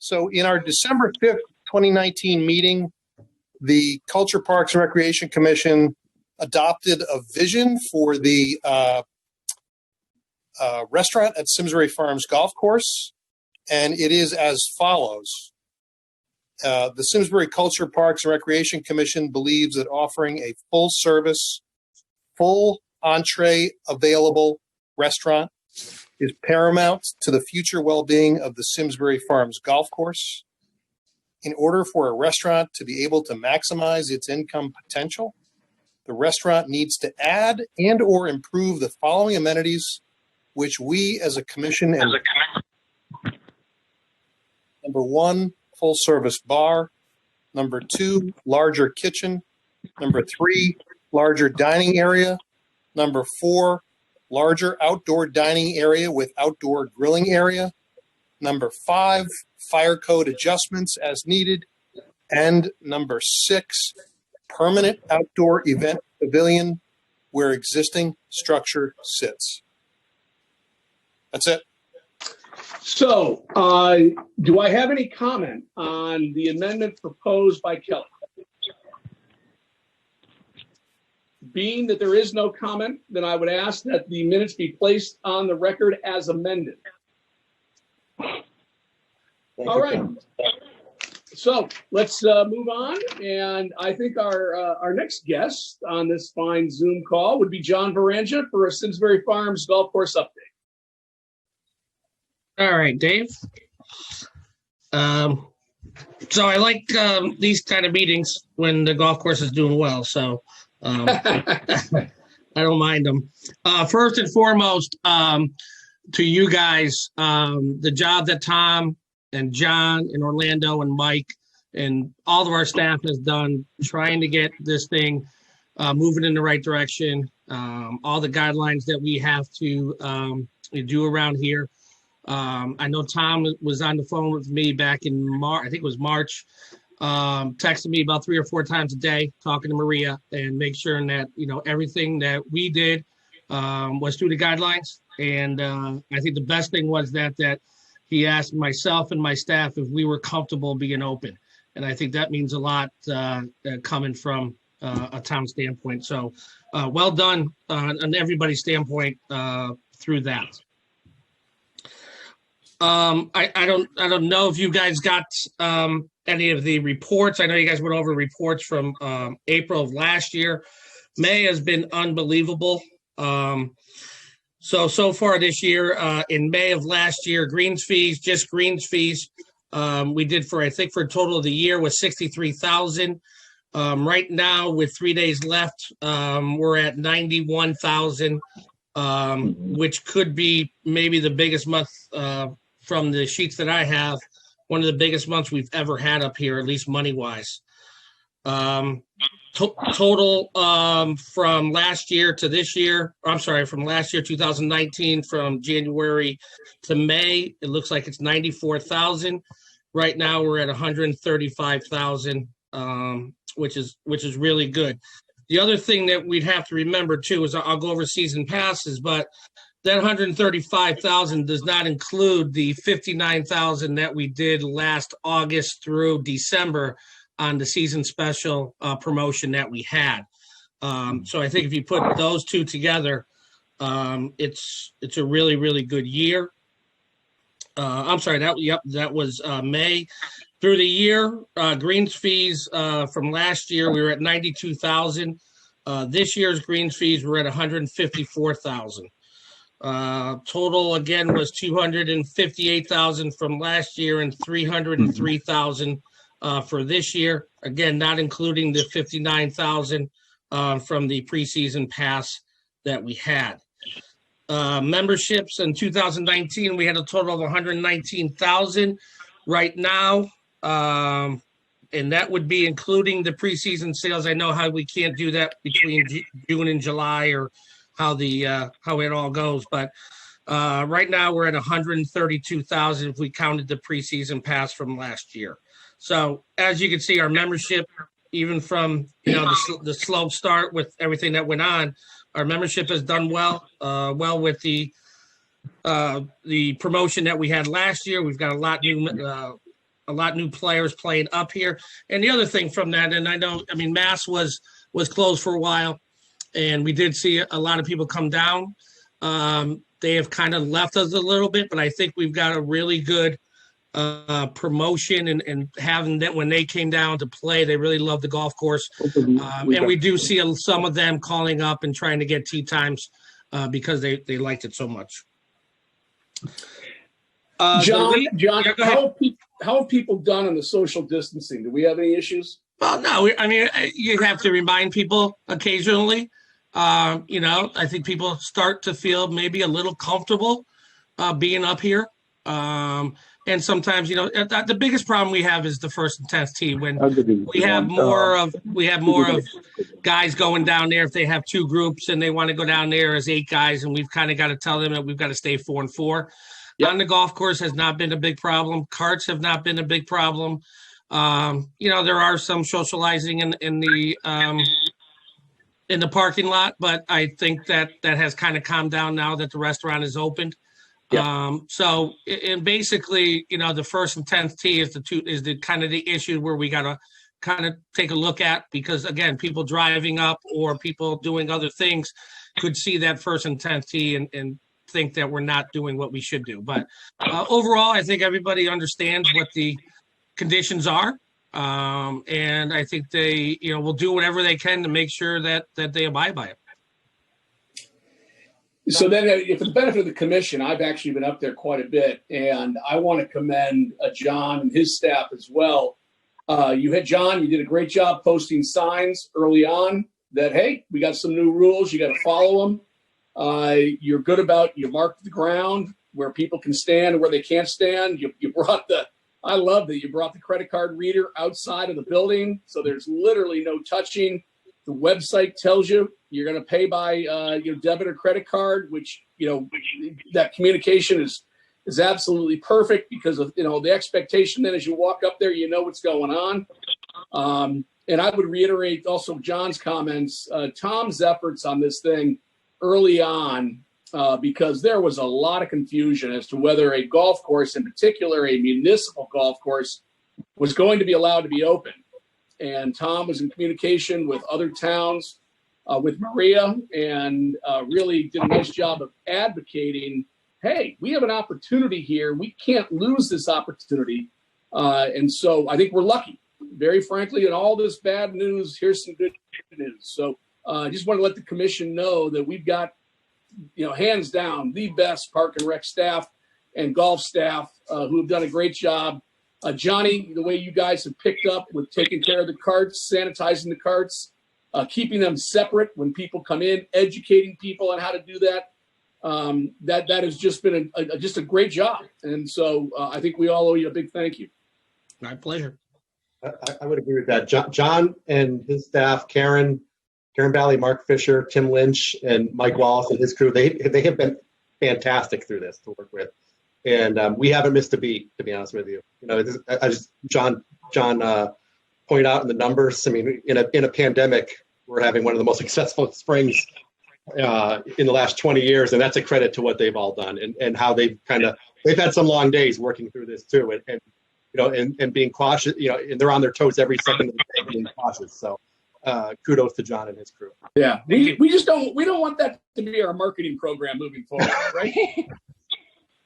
So in our December 5th, 2019 meeting, the Culture, Parks, and Recreation Commission adopted a vision for the restaurant at Simsbury Farms Golf Course, and it is as follows. The Simsbury Culture, Parks, and Recreation Commission believes that offering a full-service, full entree available restaurant is paramount to the future well-being of the Simsbury Farms Golf Course. In order for a restaurant to be able to maximize its income potential, the restaurant needs to add and or improve the following amenities, which we as a commission and number 1, full service bar. Number 2, larger kitchen. Number 3, larger dining area. Number 4, larger outdoor dining area with outdoor grilling area. Number 5, fire code adjustments as needed. And number 6, permanent outdoor event pavilion where existing structure sits. That's it. So, do I have any comment on the amendment proposed by Kelly? Being that there is no comment, then I would ask that the minutes be placed on the record as amended. All right. So let's move on. And I think our next guest on this fine Zoom call would be John Varanja for a Simsbury Farms Golf Course update. All right, Dave. So I like these kind of meetings when the golf course is doing well. So I don't mind them. First and foremost, to you guys, the job that Tom and John and Orlando and Mike and all of our staff has done trying to get this thing moving in the right direction, all the guidelines that we have to do around here. I know Tom was on the phone with me back in March, I think it was March, texting me about 3 or 4 times a day, talking to Maria and make sure that, everything that we did was through the guidelines. And I think the best thing was that he asked myself and my staff if we were comfortable being open. And I think that means a lot coming from a town standpoint. So well done on everybody's standpoint through that. I don't know if you guys got any of the reports. I know you guys went over reports from April of last year. May has been unbelievable. So far this year, in May of last year, greens fees, we did for a total of the year was 63,000. Right now, with 3 days left, we're at 91,000, which could be maybe the biggest month from the sheets that I have, one of the biggest months we've ever had up here, at least money-wise. Total from last year to this year, from last year, 2019, from January to May, it looks like it's 94,000. Right now, we're at 135,000, which is really good. The other thing that we'd have to remember, too, is I'll go over season passes, but that 135,000 does not include the 59,000 that we did last August through December on the season special promotion that we had. So I think if you put those two together, it's a really, really good year. That was May. Through the year, greens fees from last year, we were at 92,000. This year's greens fees were at 154,000. Total again was 258,000 from last year and 303,000 for this year. Again, not including the 59,000 from the preseason pass that we had. Memberships in 2019, we had a total of 119,000 right now. And that would be including the preseason sales. I know how we can't do that between June and July or how it all goes. But right now we're at 132,000 if we counted the preseason pass from last year. So as you can see, our membership, even from the slow start with everything that went on, our membership has done well with the promotion that we had last year. We've got a lot new a lot of new players playing up here. And the other thing from that, and I know, I mean, Mass was closed for a while, and we did see a lot of people come down. They have kind of left us a little bit, but I think we've got a really good promotion and having that when they came down to play, they really loved the golf course. And we do see some of them calling up and trying to get tee times because they liked it so much. John, yeah, how have people done on the social distancing? Do we have any issues? Well, no, I mean, you have to remind people occasionally. I think people start to feel maybe a little comfortable being up here. And sometimes, the biggest problem we have is the first and 10th tee when we have more of guys going down there. If they have two groups and they want to go down there as 8 guys, and we've kind of got to tell them that we've got to stay 4 and 4. Yep. On the golf course has not been a big problem. Carts have not been a big problem. There are some socializing in the parking lot, but I think that has kind of calmed down now that the restaurant is opened. Yep. So basically, the first and 10th tee is the kind of the issue where we got to kind of take a look at, because again, people driving up or people doing other things could see that first and 10th tee and think that we're not doing what we should do. But overall, I think everybody understands what the conditions are. And I think they, will do whatever they can to make sure that they abide by it. So then, for the benefit of the commission, I've actually been up there quite a bit, and I want to commend John and his staff as well. You did a great job posting signs early on that, hey, we got some new rules, you got to follow them. You're good about, you marked the ground where people can stand and where they can't stand. I love that you brought the credit card reader outside of the building, so there's literally no touching. The website tells you you're going to pay by your debit or credit card, which that communication is absolutely perfect because of the expectation. Then as you walk up there, you know what's going on. And I would reiterate also John's comments, Tom's efforts on this thing early on, because there was a lot of confusion as to whether a golf course, in particular a municipal golf course, was going to be allowed to be open. And Tom was in communication with other towns, with Maria, and really did a nice job of advocating, hey, we have an opportunity here. We can't lose this opportunity. And so I think we're lucky. Very frankly, in all this bad news, here's some good news. So I just want to let the commission know that we've got, hands down, the best park and rec staff and golf staff who have done a great job. Johnny, the way you guys have picked up with taking care of the carts, sanitizing the carts, keeping them separate when people come in, educating people on how to do that. That has just been just a great job. And so I think we all owe you a big thank you. My pleasure. I would agree with that. John and his staff, Karen Valley, Mark Fisher, Tim Lynch, and Mike Wallace and his crew, they have been fantastic through this to work with. And we haven't missed a beat, to be honest with you. John pointed out in the numbers. I mean, in a pandemic, we're having one of the most successful springs in the last 20 years, and that's a credit to what they've all done and how they've had some long days working through this too, and being cautious. And they're on their toes every second of the day, being cautious. So kudos to John and his crew. Yeah, we don't want that to be our marketing program moving forward, right?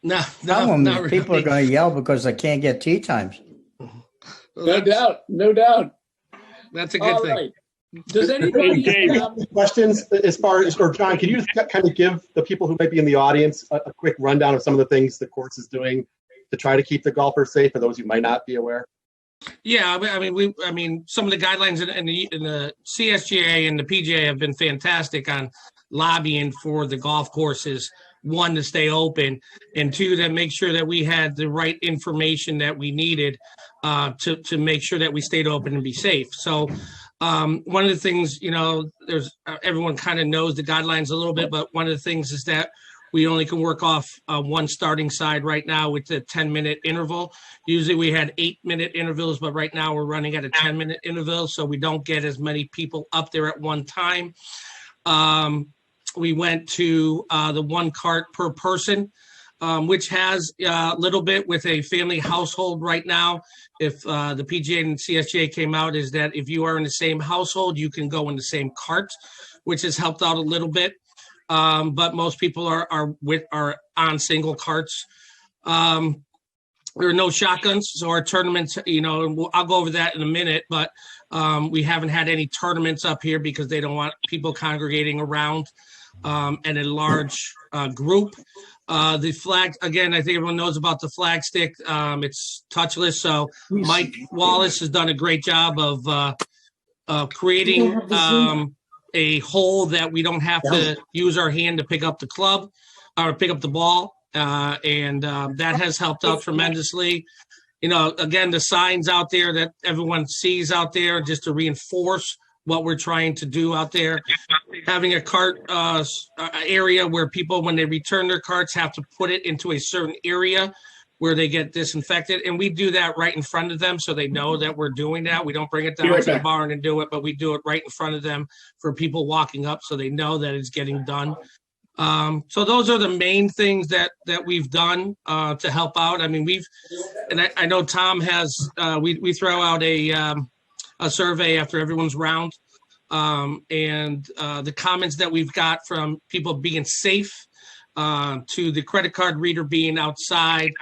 No, really. People are going to yell because they can't get tee times. No doubt. That's a good thing. Right. Does anybody have questions as far as, or John, can you just kind of give the people who might be in the audience a quick rundown of some of the things the course is doing to try to keep the golfers safe for those who might not be aware? Yeah, I mean, some of the guidelines in the CSGA and the PGA have been fantastic on lobbying for the golf courses. 1, to stay open, and 2, to make sure that we had the right information that we needed to make sure that we stayed open and be safe. So one of the things, there's everyone kind of knows the guidelines a little bit, but one of the things is that we only can work off one starting side right now with the 10-minute interval. Usually we had 8-minute intervals, but right now we're running at a 10-minute interval, so we don't get as many people up there at one time. We went to the 1 cart per person. which has a little bit with a family household right now. If the PGA and CSGA came out, is that if you are in the same household, you can go in the same cart, which has helped out a little bit. But most people are on single carts. There are no shotguns, so our tournaments, I'll go over that in a minute, but we haven't had any tournaments up here because they don't want people congregating around and a large group. The flag, again, I think everyone knows about the flag stick. It's touchless, so Mike Wallace has done a great job of creating a hole that we don't have to use our hand to pick up the club or pick up the ball. And that has helped out tremendously. Again, the signs out there that everyone sees out there just to reinforce what we're trying to do out there. Having a cart area where people, when they return their carts, have to put it into a certain area where they get disinfected. And we do that right in front of them so they know that we're doing that. We don't bring it down to the barn and do it, but we do it right in front of them for people walking up so they know that it's getting done. So those are the main things that we've done to help out. I mean, I know Tom has, we throw out a survey after everyone's round. And the comments that we've got from people being safe to the credit card reader being outside.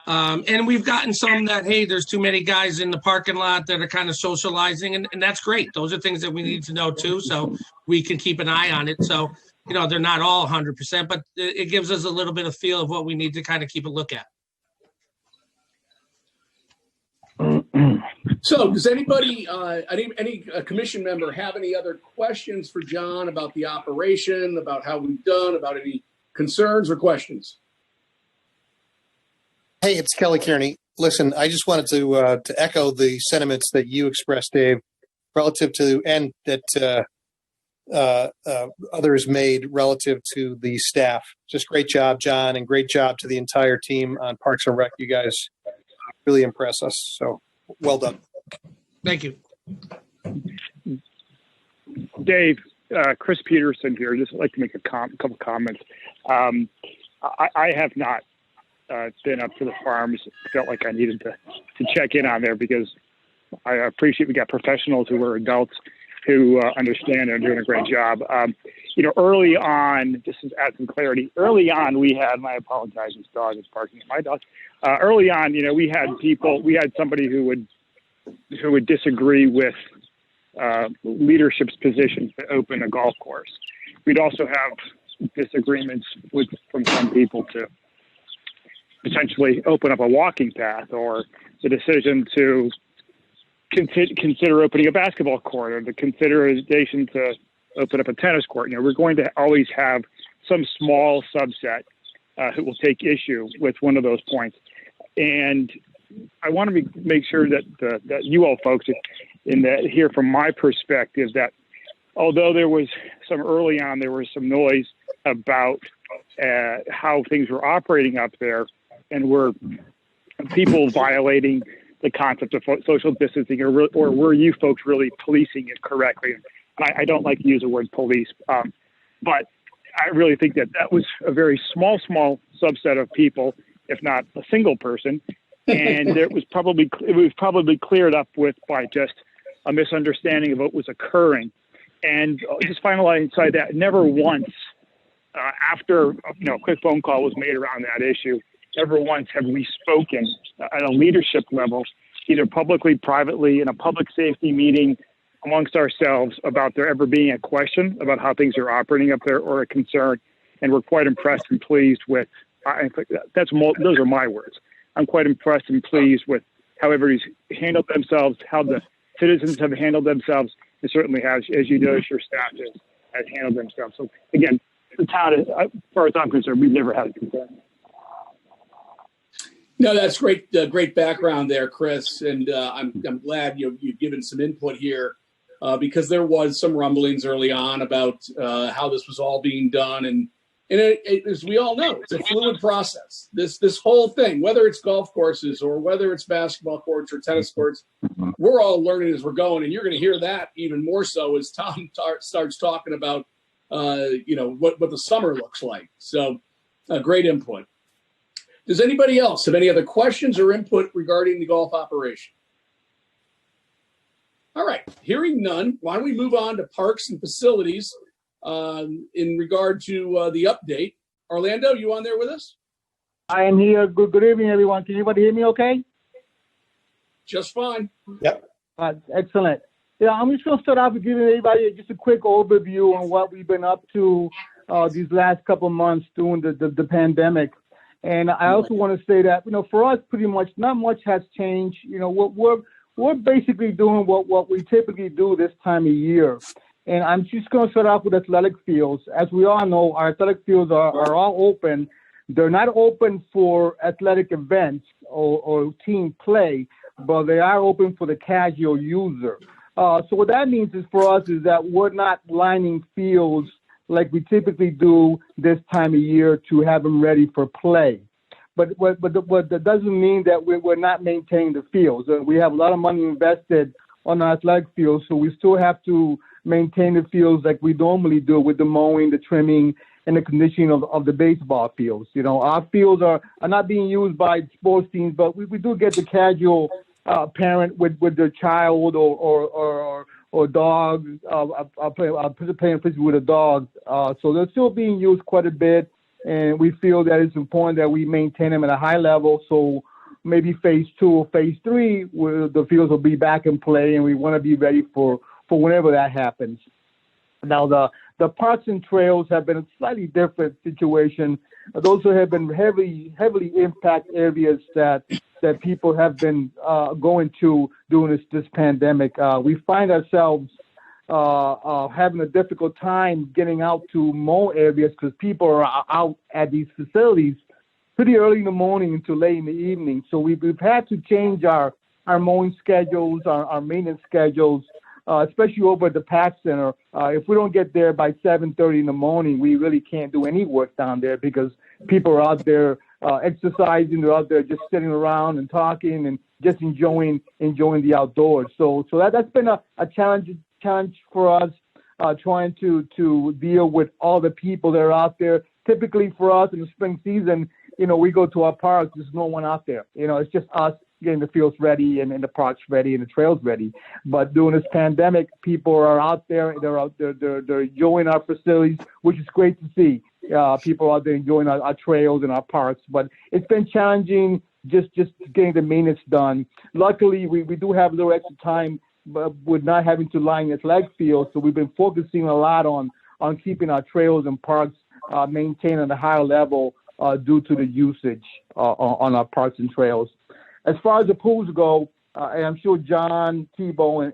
And we've gotten some that, hey, there's too many guys in the parking lot that are kind of socializing, and that's great. Those are things that we need to know too, so we can keep an eye on it. So, they're not all 100%, but it gives us a little bit of feel of what we need to kind of keep a look at. So does anybody, any commission member have any other questions for John about the operation, about how we've done, about any concerns or questions? Hey, it's Kelly Kearney. Listen, I just wanted to echo the sentiments that you expressed, Dave, relative to, and that others made relative to the staff. Just great job, John, and great job to the entire team on Parks and Rec. You guys really impress us. So well done. Thank you. Dave, Chris Peterson here. Just like to make a couple comments. I have not been up to the farms. Felt like I needed to check in on there because I appreciate we got professionals who are adults who understand and are doing a great job. Early on, just to add some clarity, early on we had, and I apologize, this dog is barking at my dog. Early on, we had somebody who would disagree with leadership's position to open a golf course. We'd also have disagreements from some people to potentially open up a walking path, or the decision to consider opening a basketball court, or the consideration to open up a tennis court. We're going to always have some small subset who will take issue with one of those points. And I want to make sure that you all folks hear from my perspective that although there was some early on, there was some noise about how things were operating up there, and were people violating the concept of social distancing, or were you folks really policing it correctly? And I don't like to use the word police, but I really think that was a very small subset of people, if not a single person, and it was probably cleared up by just a misunderstanding of what was occurring. And just finalizing inside that, never once after a quick phone call was made around that issue, never once have we spoken at a leadership level, either publicly, privately, in a public safety meeting amongst ourselves, about there ever being a question about how things are operating up there, or a concern. And we're quite impressed and pleased with, those are my words. I'm quite impressed and pleased with how everybody's handled themselves, how the citizens have handled themselves, and certainly has, as you notice, your staff has handled themselves. So again, the town, as far as I'm concerned, we've never had a concern. No, that's great. Great background there, Chris, and I'm glad you've given some input here because there was some rumblings early on about how this was all being done, and as we all know, it's a fluid process. This whole thing, whether it's golf courses or whether it's basketball courts or tennis courts, we're all learning as we're going, and you're going to hear that even more so as Tom starts talking about what the summer looks like. So, great input. Does anybody else have any other questions or input regarding the golf operation? All right, hearing none, why don't we move on to parks and facilities in regard to the update. Orlando, you on there with us? I am here. Good evening, everyone. Can anybody hear me okay? Just fine. Yep. Excellent. Yeah, I'm just going to start off with giving everybody just a quick overview on what we've been up to these last couple of months during the pandemic. And I also want to say that, for us, pretty much not much has changed. We're basically doing what we typically do this time of year. And I'm just going to start off with athletic fields. As we all know, our athletic fields are all open. They're not open for athletic events or team play, but they are open for the casual user. So what that means is for us is that we're not lining fields like we typically do this time of year to have them ready for play. But that doesn't mean that we're not maintaining the fields. We have a lot of money invested on our athletic fields, so we still have to maintain the fields like we normally do with the mowing, the trimming, and the conditioning of the baseball fields. Our fields are not being used by sports teams, but we do get the casual parent with their child or dog playing frisbee with a dog. So they're still being used quite a bit, and we feel that it's important that we maintain them at a high level. So maybe phase 2 or phase 3, where the fields will be back in play, and we want to be ready for whenever that happens. Now, the parks and trails have been a slightly different situation. Those have been heavily impact areas that people have been going to during this pandemic. We find ourselves having a difficult time getting out to mow areas because people are out at these facilities pretty early in the morning until late in the evening. So we've had to change our mowing schedules, our maintenance schedules, especially over at the Pack Center. If we don't get there by 7:30 in the morning, we really can't do any work down there because people are out there exercising. They're out there just sitting around and talking and just enjoying the outdoors. So that's been a challenge for us, trying to deal with all the people that are out there. Typically for us in the spring season, we go to our parks. There's no one out there. It's just us getting the fields ready and the parks ready and the trails ready. But during this pandemic, people are out there. They're out there. They're enjoying our facilities, which is great to see. People out there enjoying our trails and our parks. But it's been challenging just getting the maintenance done. Luckily, we do have a little extra time with not having to line the athletic field. So we've been focusing a lot on keeping our trails and parks maintained at a higher level due to the usage on our parks and trails. As far as the pools go, and I'm sure John, Tebow,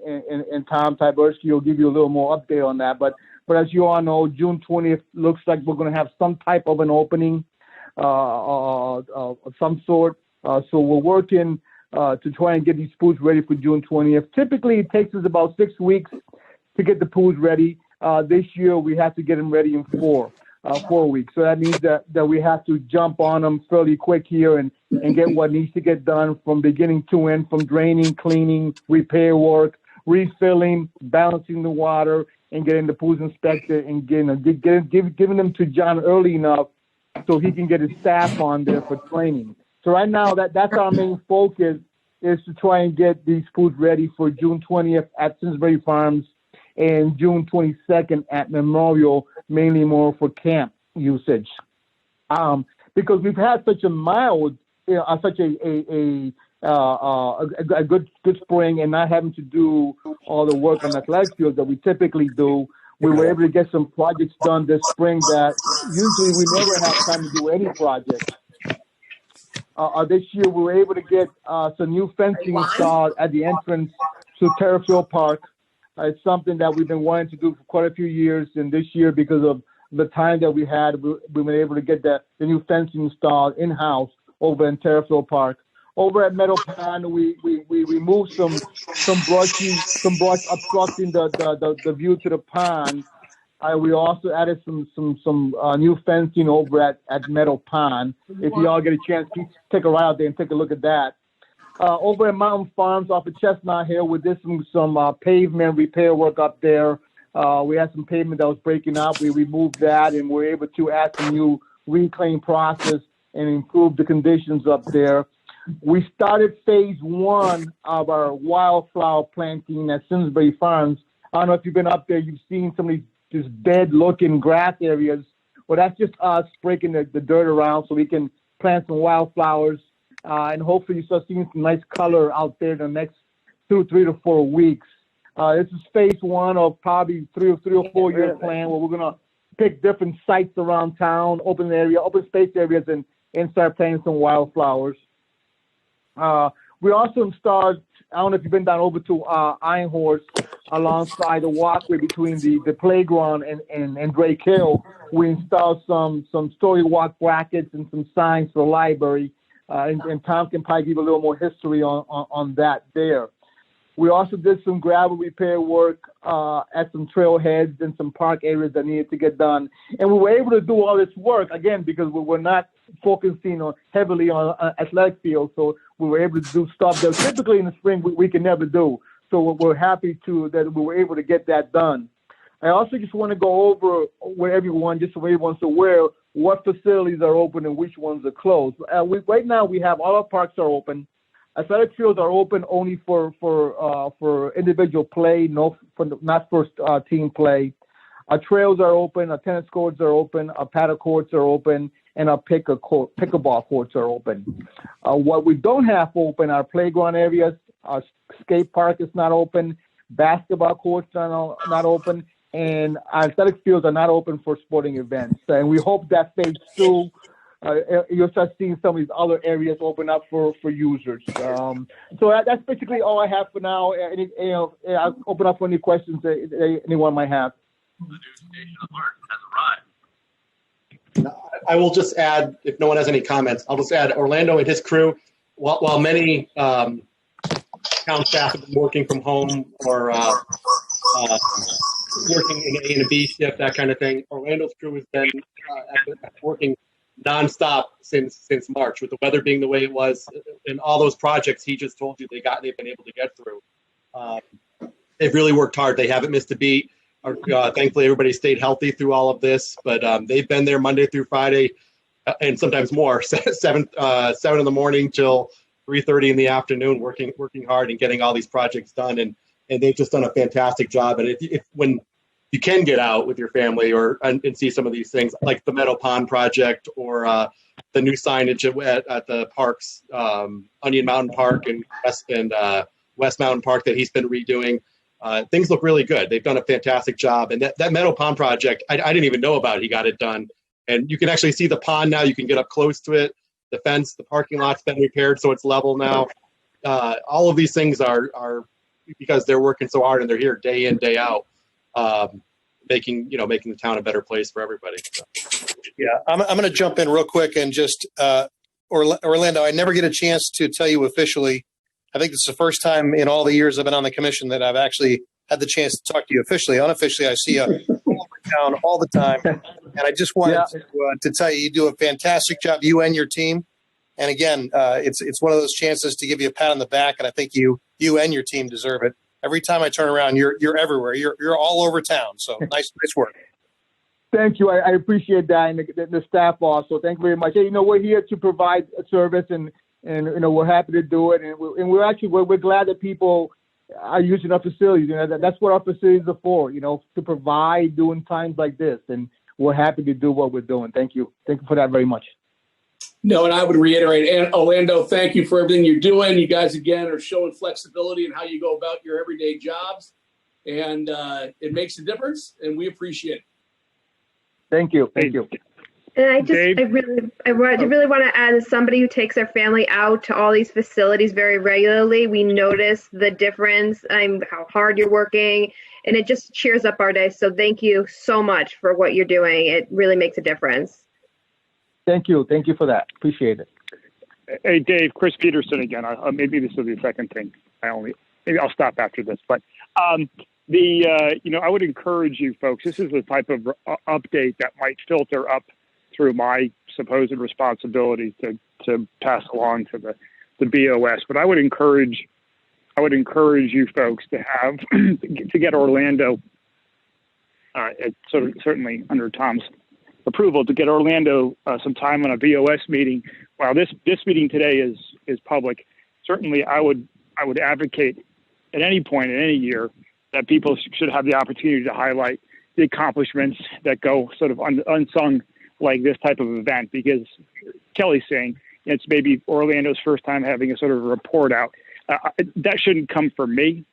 and Tom Tyberski will give you a little more update on that. But as you all know, June 20th looks like we're going to have some type of an opening of some sort. So we're working to try and get these pools ready for June 20th. Typically, it takes us about 6 weeks to get the pools ready. This year, we have to get them ready in 4 weeks. So that means that we have to jump on them fairly quick here and get what needs to get done from beginning to end, from draining, cleaning, repair work, refilling, balancing the water, and getting the pools inspected and giving them to John early enough so he can get his staff on there for training. So right now, that's our main focus, is to try and get these pools ready for June 20th at Simsbury Farms and June 22nd at Memorial, mainly more for camp usage. Because we've had such a mild, such a good spring, and not having to do all the work on the athletic field that we typically do. We were able to get some projects done this spring that usually we never have time to do any projects. This year we were able to get some new fencing installed at the entrance to Terrifield Park. It's something that we've been wanting to do for quite a few years, and this year, because of the time that we had, we've been able to get the new fencing installed in-house over in Terrifield Park. Over at Meadow Pond, we removed some brush obstructing the view to the pond. We also added some new fencing over at Meadow Pond. If you all get a chance, please take a ride out there and take a look at that. Over at Mountain Farms off of Chestnut Hill, we did some pavement repair work up there. We had some pavement that was breaking up. We removed that, and we're able to add some new reclaim process and improve the conditions up there. We started phase 1 of our wildflower planting at Simsbury Farms. I don't know if you've been up there, you've seen some of these dead-looking grass areas. Well, that's just us breaking the dirt around so we can plant some wildflowers, and hopefully you start seeing some nice color out there in the next 3 to 4 weeks. This is phase 1 of probably 3 or 4 year plan where we're gonna pick different sites around town, open space areas, and start planting some wildflowers. We also installed, I don't know if you've been down over to Iron Horse alongside the walkway between the playground and Drake Hill. We installed some story walk brackets and some signs for the library, and Tom can probably give a little more history on that there. We also did some gravel repair work at some trailheads and some park areas that needed to get done. And we were able to do all this work, again, because we were not focusing heavily on athletic fields. So we were able to do stuff that typically in the spring we can never do. So we're happy that we were able to get that done. I also just want to go over with everyone, just so everyone's aware, what facilities are open and which ones are closed. Right now, we have all our parks are open. Athletic fields are open only for individual play, not for team play. Our trails are open, our tennis courts are open, our paddle courts are open, and our pickleball courts are open. What we don't have open are playground areas. Our skate park is not open. Basketball courts are not open, and our athletic fields are not open for sporting events. And we hope that phase 2. You'll start seeing some of these other areas open up for users. So that's basically all I have for now. I'll open up for any questions that anyone might have. The new station alert has arrived. I will just add, if no one has any comments, I'll just add Orlando and his crew. While many town staff have been working from home or working in A and a B shift, that kind of thing, Orlando's crew has been working nonstop since March, with the weather being the way it was, and all those projects he just told you they've been able to get through. They've really worked hard. They haven't missed a beat. Thankfully, everybody stayed healthy through all of this, but they've been there Monday through Friday, and sometimes more, 7 in the morning till 3:30 in the afternoon, working hard and getting all these projects done, and they've just done a fantastic job. And if when you can get out with your family and see some of these things, like the Meadow Pond project or the new signage at the parks, Onion Mountain Park and West Mountain Park that he's been redoing. Things look really good. They've done a fantastic job. And that Meadow Pond project, I didn't even know about it. He got it done. And you can actually see the pond now. You can get up close to it. The fence, the parking lot's been repaired, so it's level now. All of these things are because they're working so hard and they're here day in, day out. Making the town a better place for everybody. So. Yeah, I'm going to jump in real quick and just Orlando. I never get a chance to tell you officially. I think this is the first time in all the years I've been on the commission that I've actually had the chance to talk to you officially. Unofficially, I see you all over town all the time, and I just wanted to tell you do a fantastic job, you and your team. And again, it's one of those chances to give you a pat on the back, and I think you and your team deserve it. Every time I turn around, you're everywhere. You're all over town. So nice work. Thank you. I appreciate that, and the staff also. Thank you very much. Hey, we're here to provide a service, and we're happy to do it. And we're glad that people are using our facilities. That's what our facilities are for. To provide during times like this, and we're happy to do what we're doing. Thank you. Thank you for that very much. No, and I would reiterate, and Orlando, thank you for everything you're doing. You guys, again, are showing flexibility in how you go about your everyday jobs, and it makes a difference, and we appreciate it. Thank you. Thank you. And I really want to add, as somebody who takes their family out to all these facilities very regularly, we notice the difference, how hard you're working, and it just cheers up our day. So thank you so much for what you're doing. It really makes a difference. Thank you. Thank you for that. Appreciate it. Hey, Dave, Chris Peterson again. Maybe this will be the second thing. Maybe I'll stop after this. But I would encourage you folks. This is the type of update that might filter up through my supposed responsibility to pass along to the BOS. But I would encourage you folks to get Orlando. Certainly under Tom's approval to get Orlando some time on a BOS meeting. While this meeting today is public, certainly I would advocate at any point in any year that people should have the opportunity to highlight the accomplishments that go sort of unsung like this type of event, because Kelly's saying it's maybe Orlando's first time having a sort of report out. That shouldn't come from me.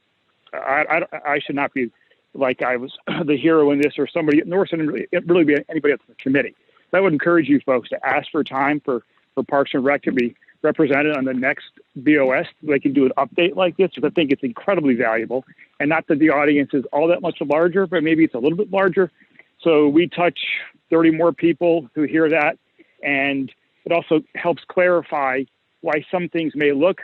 I should not be like I was the hero in this, or somebody, nor should it really be anybody else in the committee. So I would encourage you folks to ask for time for Parks and Rec to be represented on the next BOS. They can do an update like this, because I think it's incredibly valuable. And not that the audience is all that much larger, but maybe it's a little bit larger. So we touch 30 more people who hear that. And it also helps clarify why some things may look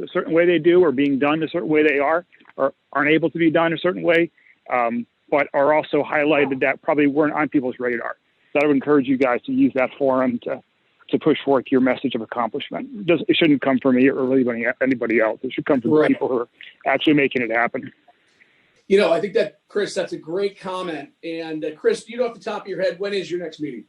a certain way they do, or being done a certain way they are, or aren't able to be done a certain way, but are also highlighted that probably weren't on people's radar. So I would encourage you guys to use that forum to push forth your message of accomplishment. It shouldn't come from me or anybody else. It should come from the people who are actually making it happen. You know, I think that, Chris, that's a great comment. And Chris, do you know off the top of your head, when is your next meeting?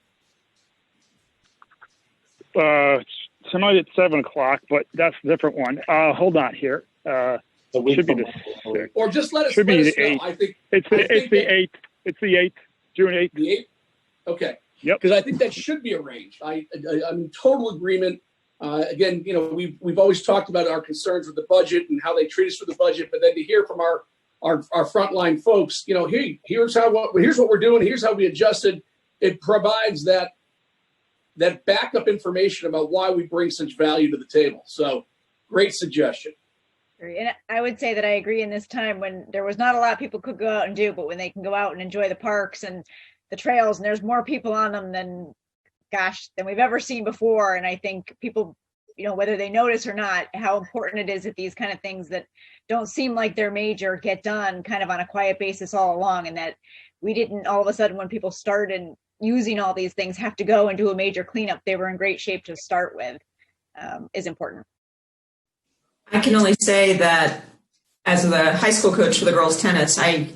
Tonight at 7:00, but that's a different one. Hold on here. Should be the 6th. Or just let us Should be the know. 8th. I think it's the 8th. It's the 8th, June 8th. The 8th? Okay. Yep. Because I think that should be arranged. I'm in total agreement. Again, you know, we've always talked about our concerns with the budget and how they treat us with the budget, but then to hear from our frontline folks, you know, here's what we're doing. Here's how we adjusted. It provides that backup information about why we bring such value to the table. So, great suggestion. And I would say that I agree in this time when there was not a lot people could go out and do, but when they can go out and enjoy the parks and the trails, and there's more people on them than we've ever seen before. And I think people, you know, whether they notice or not, how important it is that these kind of things that don't seem like they're major get done kind of on a quiet basis all along, and that we didn't all of a sudden, when people started using all these things, have to go and do a major cleanup. They were in great shape to start with, is important. I can only say that as the high school coach for the girls tennis, I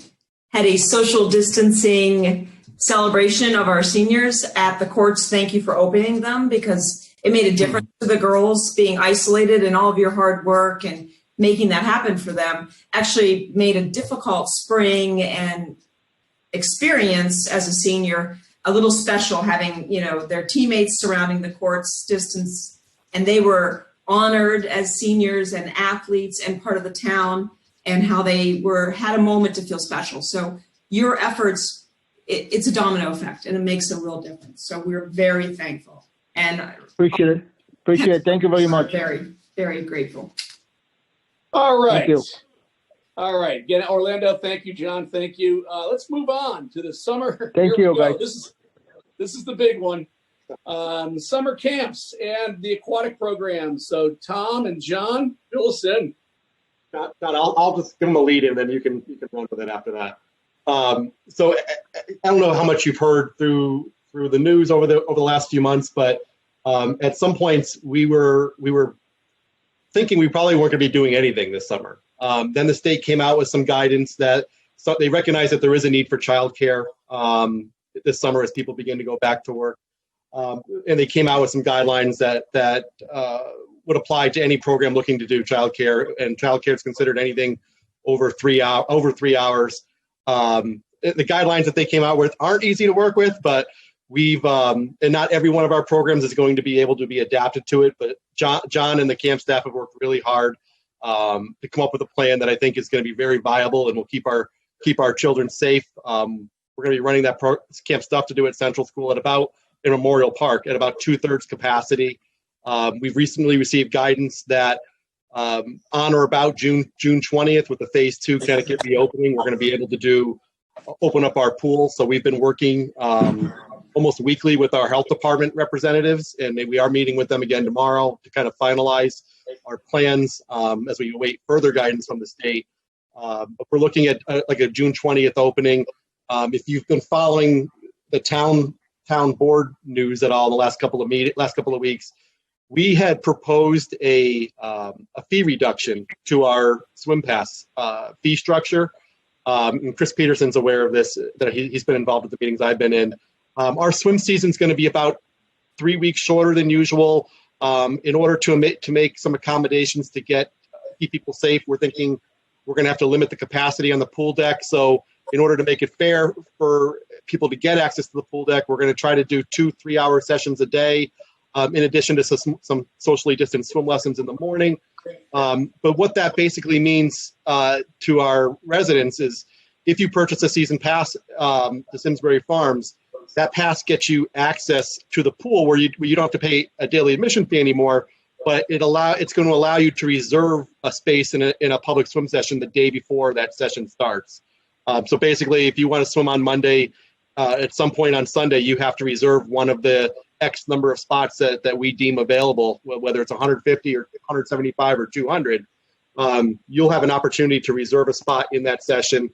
had a social distancing celebration of our seniors at the courts. Thank you for opening them, because it made a difference to the girls. Being isolated and all of your hard work and making that happen for them actually made a difficult spring and experience as a senior a little special, having, you know, their teammates surrounding the courts distance, and they were honored as seniors and athletes and part of the town, and how they had a moment to feel special. So your efforts, it's a domino effect, and it makes a real difference. So we're very thankful. And appreciate it. Thank you very much. Very, very grateful. All right. Thank you. All right. Again, Orlando, thank you. John, thank you. Let's move on to the summer. Thank you, guys. This is the big one. Summer camps and the aquatic program. So Tom and John, fill us in. John, I'll just give them a lead, and then you can run with it after that. So I don't know how much you've heard through the news over the last few months, but at some points we were thinking we probably weren't going to be doing anything this summer. Then the state came out with some guidance that they recognize that there is a need for childcare this summer as people begin to go back to work. And they came out with some guidelines that would apply to any program looking to do childcare, and childcare is considered anything over 3 hours. The guidelines that they came out with aren't easy to work with, but and not every one of our programs is going to be able to be adapted to it. But John and the camp staff have worked really hard to come up with a plan that I think is going to be very viable and will keep our children safe. We're going to be running that camp stuff to do at Central School in Memorial Park at about 2/3 capacity. We've recently received guidance that on or about June 20th, with the phase 2 Connecticut reopening, we're going to be able to open up our pool. So we've been working almost weekly with our health department representatives, and we are meeting with them again tomorrow to kind of finalize our plans as we await further guidance from the state. But we're looking at like a June 20th opening. If you've been following the town board news at all the last couple of weeks, we had proposed a fee reduction to our swim pass fee structure. And Chris Peterson's aware of this, that he's been involved with the meetings I've been in. Our swim season is going to be about 3 weeks shorter than usual. In order to make some accommodations to keep people safe, we're thinking we're going to have to limit the capacity on the pool deck. So in order to make it fair for people to get access to the pool deck, we're going to try to do 2 3-hour sessions a day, in addition to some socially distanced swim lessons in the morning. But what that basically means to our residents is if you purchase a season pass to Simsbury Farms, that pass gets you access to the pool where you don't have to pay a daily admission fee anymore, but it's going to allow you to reserve a space in a public swim session the day before that session starts. So basically, if you want to swim on Monday, at some point on Sunday, you have to reserve one of the X number of spots that we deem available, whether it's 150 or 175 or 200. You'll have an opportunity to reserve a spot in that session.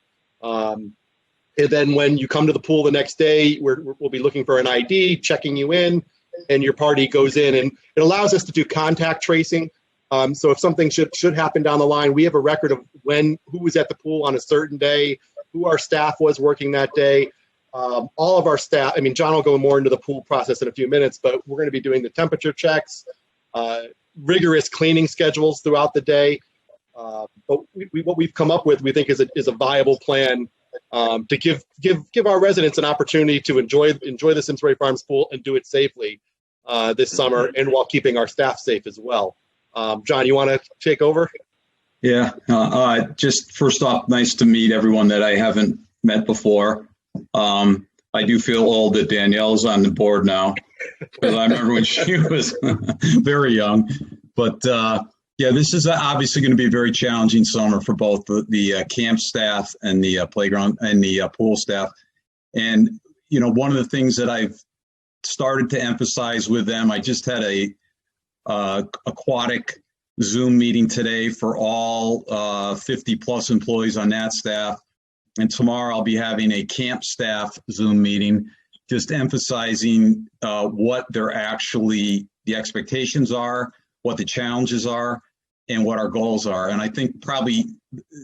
And then when you come to the pool the next day, we'll be looking for an ID, checking you in, and your party goes in. And it allows us to do contact tracing. So if something should happen down the line, we have a record of who was at the pool on a certain day, who our staff was working that day. All of our staff, John will go more into the pool process in a few minutes, but we're going to be doing the temperature checks, rigorous cleaning schedules throughout the day. But what we've come up with, we think is a viable plan to give our residents an opportunity to enjoy the Simsbury Farms pool and do it safely this summer, and while keeping our staff safe as well. John, you want to take over? Yeah. Just first off, nice to meet everyone that I haven't met before. I do feel old that Danielle's on the board now, because I remember when she was very young. But yeah, this is obviously going to be a very challenging summer for both the camp staff and the playground and the pool staff. And, one of the things that I've started to emphasize with them, I just had a Aquatic Zoom meeting today for all 50 plus employees on that staff. And tomorrow I'll be having a camp staff Zoom meeting, just emphasizing what the expectations are, what the challenges are, and what our goals are. And I think probably,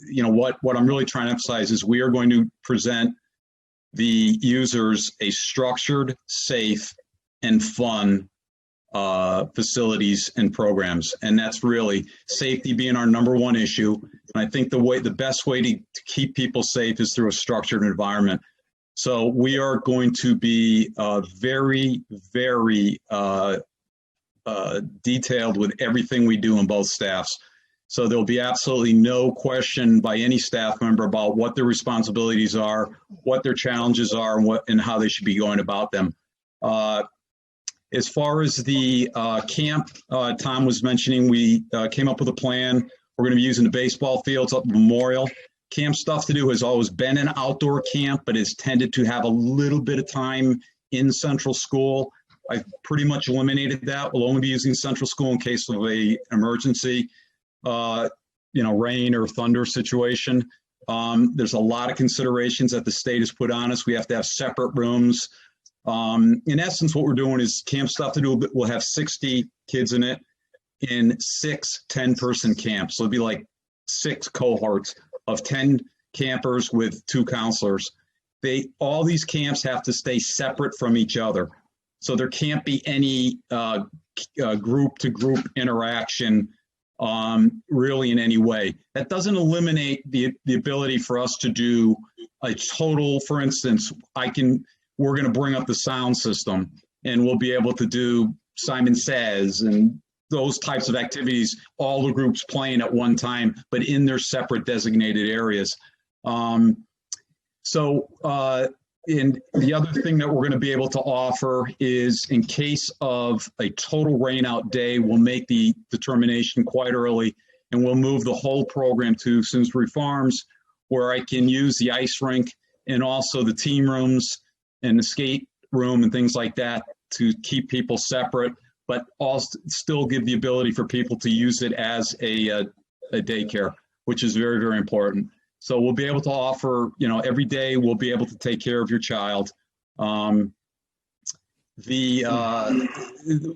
what I'm really trying to emphasize is we are going to present the users a structured, safe, and fun facilities and programs. And that's really safety being our number one issue. And I think the best way to keep people safe is through a structured environment. So we are going to be very, very detailed with everything we do in both staffs. So there'll be absolutely no question by any staff member about what their responsibilities are, what their challenges are, and how they should be going about them. As far as the camp, Tom was mentioning, we came up with a plan. We're going to be using the baseball fields up at Memorial. Camp Stuff to Do has always been an outdoor camp, but has tended to have a little bit of time in Central School. I've pretty much eliminated that. We'll only be using Central School in case of a emergency, rain or thunder situation. There's a lot of considerations that the state has put on us. We have to have separate rooms. In essence, what we're doing is Camp Stuff to Do will have 60 kids in it in 6 10-person camps. So it'll be like 6 cohorts of 10 campers with 2 counselors. All these camps have to stay separate from each other. So there can't be any group-to-group interaction really in any way. That doesn't eliminate the ability for us to do a total, for instance, we're going to bring up the sound system and we'll be able to do Simon Says and those types of activities, all the groups playing at one time, but in their separate designated areas. And the other thing that we're going to be able to offer is, in case of a total rainout day, we'll make the determination quite early and we'll move the whole program to Simsbury Farms, where I can use the ice rink and also the team rooms and the skate room and things like that to keep people separate, but also still give the ability for people to use it as a daycare, which is very, very important. So we'll be able to offer, every day we'll be able to take care of your child. The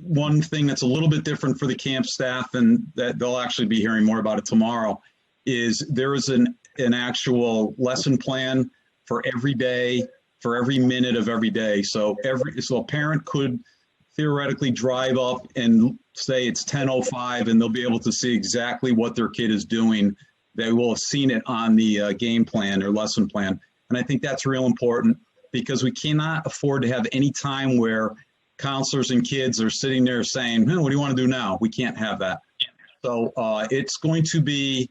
one thing that's a little bit different for the camp staff, and that they'll actually be hearing more about it tomorrow, is there is an actual lesson plan for every day for every minute of every day. So a parent could theoretically drive up and say it's 10:05 and they'll be able to see exactly what their kid is doing. They will have seen it on the game plan or lesson plan. And I think that's real important because we cannot afford to have any time where counselors and kids are sitting there saying, what do you want to do now? We can't have that. So it's going to be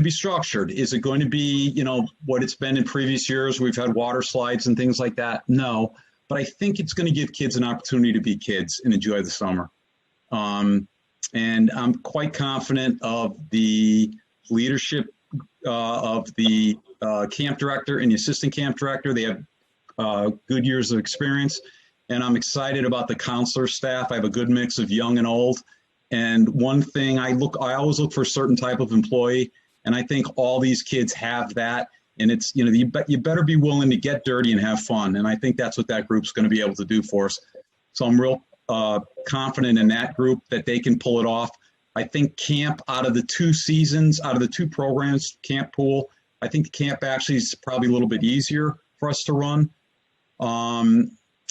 structured. Is it going to be, what it's been in previous years? We've had water slides and things like that. No, but I think it's going to give kids an opportunity to be kids and enjoy the summer. And I'm quite confident of the leadership of the camp director and the assistant camp director. They have good years of experience. And I'm excited about the counselor staff. I have a good mix of young and old. And one thing I always look for a certain type of employee. And I think all these kids have that. And it's, you better be willing to get dirty and have fun. And I think that's what that group's going to be able to do for us. So I'm real confident in that group that they can pull it off. I think camp out of the two programs, camp pool, I think the camp actually is probably a little bit easier for us to run.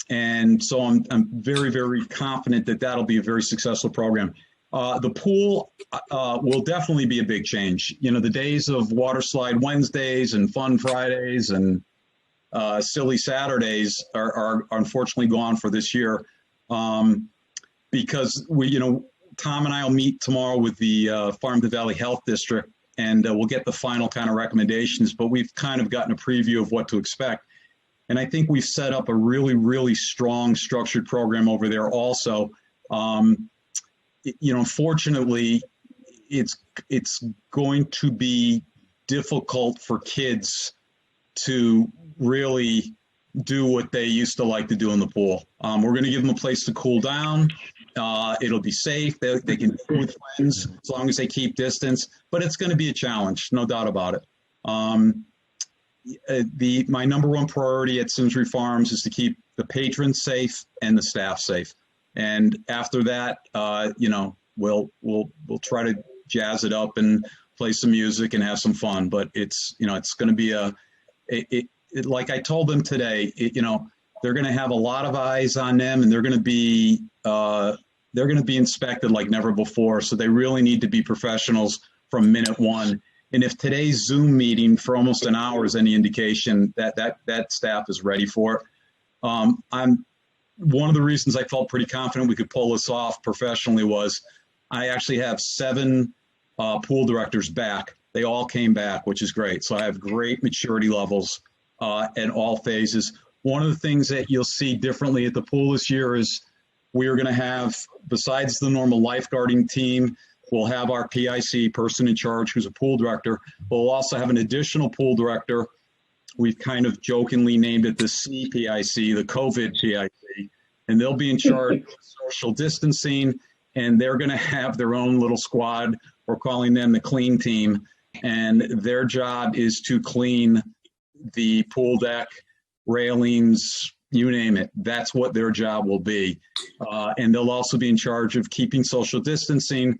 And so I'm very, very confident that that'll be a very successful program. The pool will definitely be a big change. The days of water slide Wednesdays and fun Fridays and silly Saturdays are unfortunately gone for this year because Tom and I will meet tomorrow with the Farm to Valley Health District and we'll get the final kind of recommendations, but we've kind of gotten a preview of what to expect. And I think we've set up a really, really strong structured program over there also. Unfortunately, it's going to be difficult for kids to really do what they used to like to do in the pool. We're going to give them a place to cool down. It'll be safe. They can do with friends as long as they keep distance, but it's going to be a challenge, no doubt about it. My number one priority at Simsbury Farms is to keep the patrons safe and the staff safe. And after that, we'll try to jazz it up and play some music and have some fun. But it's going to be like I told them today, they're going to have a lot of eyes on them and they're going to be inspected like never before. So they really need to be professionals from minute one. And if today's Zoom meeting for almost an hour is any indication, that staff is ready for it. One of the reasons I felt pretty confident we could pull this off professionally was I actually have 7 pool directors back. They all came back, which is great. So I have great maturity levels at all phases. One of the things that you'll see differently at the pool this year is we are going to have, besides the normal lifeguarding team, we'll have our PIC, person in charge, who's a pool director. We'll also have an additional pool director. We've kind of jokingly named it the CPIC, the COVID PIC, and they'll be in charge of social distancing, and they're going to have their own little squad. We're calling them the clean team, and their job is to clean the pool deck, railings, you name it. That's what their job will be. And they'll also be in charge of keeping social distancing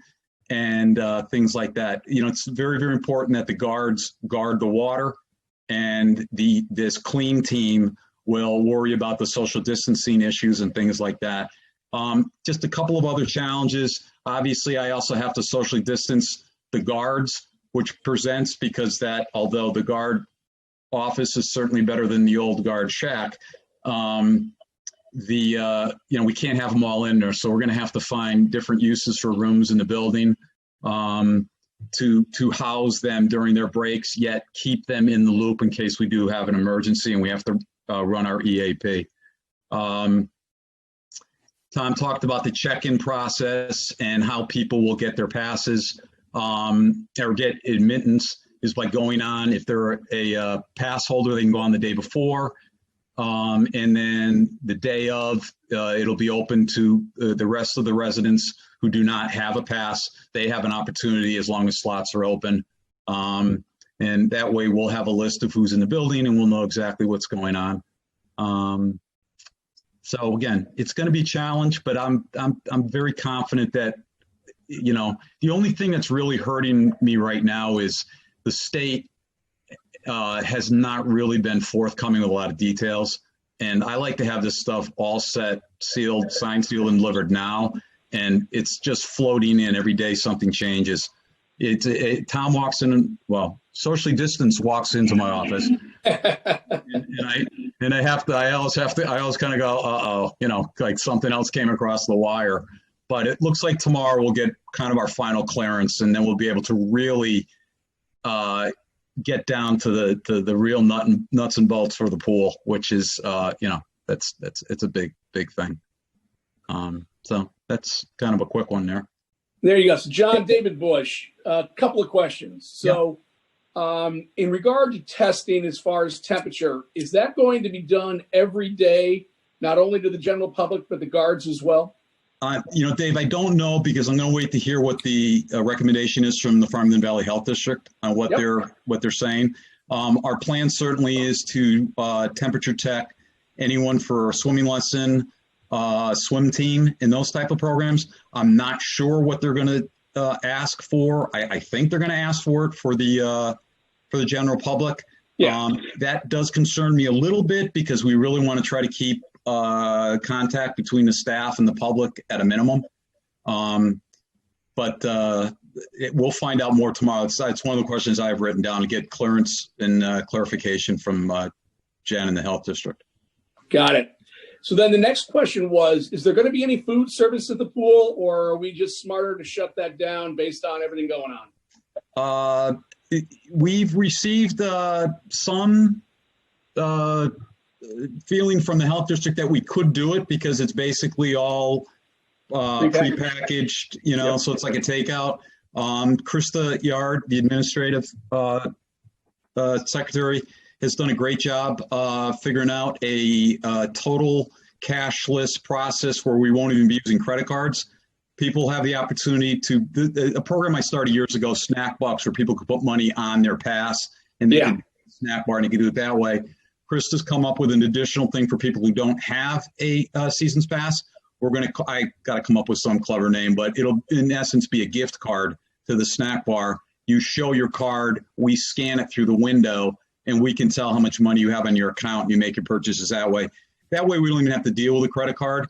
and things like that. It's very, very important that the guards guard the water, and this clean team will worry about the social distancing issues and things like that. Just a couple of other challenges. Obviously, I also have to socially distance the guards, which presents because although the guard office is certainly better than the old guard shack, we can't have them all in there. So we're going to have to find different uses for rooms in the building to house them during their breaks, yet keep them in the loop in case we do have an emergency and we have to run our EAP. Tom talked about the check-in process and how people will get their passes or get admittance is by going on. If they're a pass holder, they can go on the day before. And then the day of, it'll be open to the rest of the residents who do not have a pass. They have an opportunity as long as slots are open. And that way we'll have a list of who's in the building and we'll know exactly what's going on. So again, it's going to be a challenge, but I'm very confident that, the only thing that's really hurting me right now is the state has not really been forthcoming with a lot of details. And I like to have this stuff all set, sealed, signed, sealed, and delivered now. And it's just floating in every day. Something changes. Tom walks in, well, socially distanced walks into my office, and I always kind of go, like something else came across the wire. But it looks like tomorrow we'll get kind of our final clearance, and then we'll be able to really get down to the real nuts and bolts for the pool, which is it's a big thing. So that's kind of a quick one there. There you go. So John David Bush, a couple of questions. So in regard to testing as far as temperature, is that going to be done every day, not only to the general public, but the guards as well? Dave, I don't know, because I'm going to wait to hear what the recommendation is from the Farmington Valley Health District on what they're saying. Our plan certainly is to temperature check anyone for a swimming lesson, swim team, and those type of programs. I'm not sure what they're going to ask for. I think they're going to ask for it for the general public. Yeah. That does concern me a little bit, because we really want to try to keep contact between the staff and the public at a minimum. But we'll find out more tomorrow. It's one of the questions I've written down to get clearance and clarification from Jen in the health district. Got it. So then the next question was, is there going to be any food service at the pool, or are we just smarter to shut that down based on everything going on? We've received some feeling from the health district that we could do it, because it's basically all prepackaged, so it's like a takeout. Krista Yard, the administrative secretary, has done a great job figuring out a total cashless process where we won't even be using credit cards. People have the opportunity to, a program I started years ago, Snack Bucks, where people could put money on their pass and they can snack bar, and you can do it that way. Krista's come up with an additional thing for people who don't have a season's pass. I got to come up with some clever name, but it'll in essence be a gift card to the snack bar. You show your card, we scan it through the window, and we can tell how much money you have on your account, and you make your purchases that way. That way we don't even have to deal with a credit card.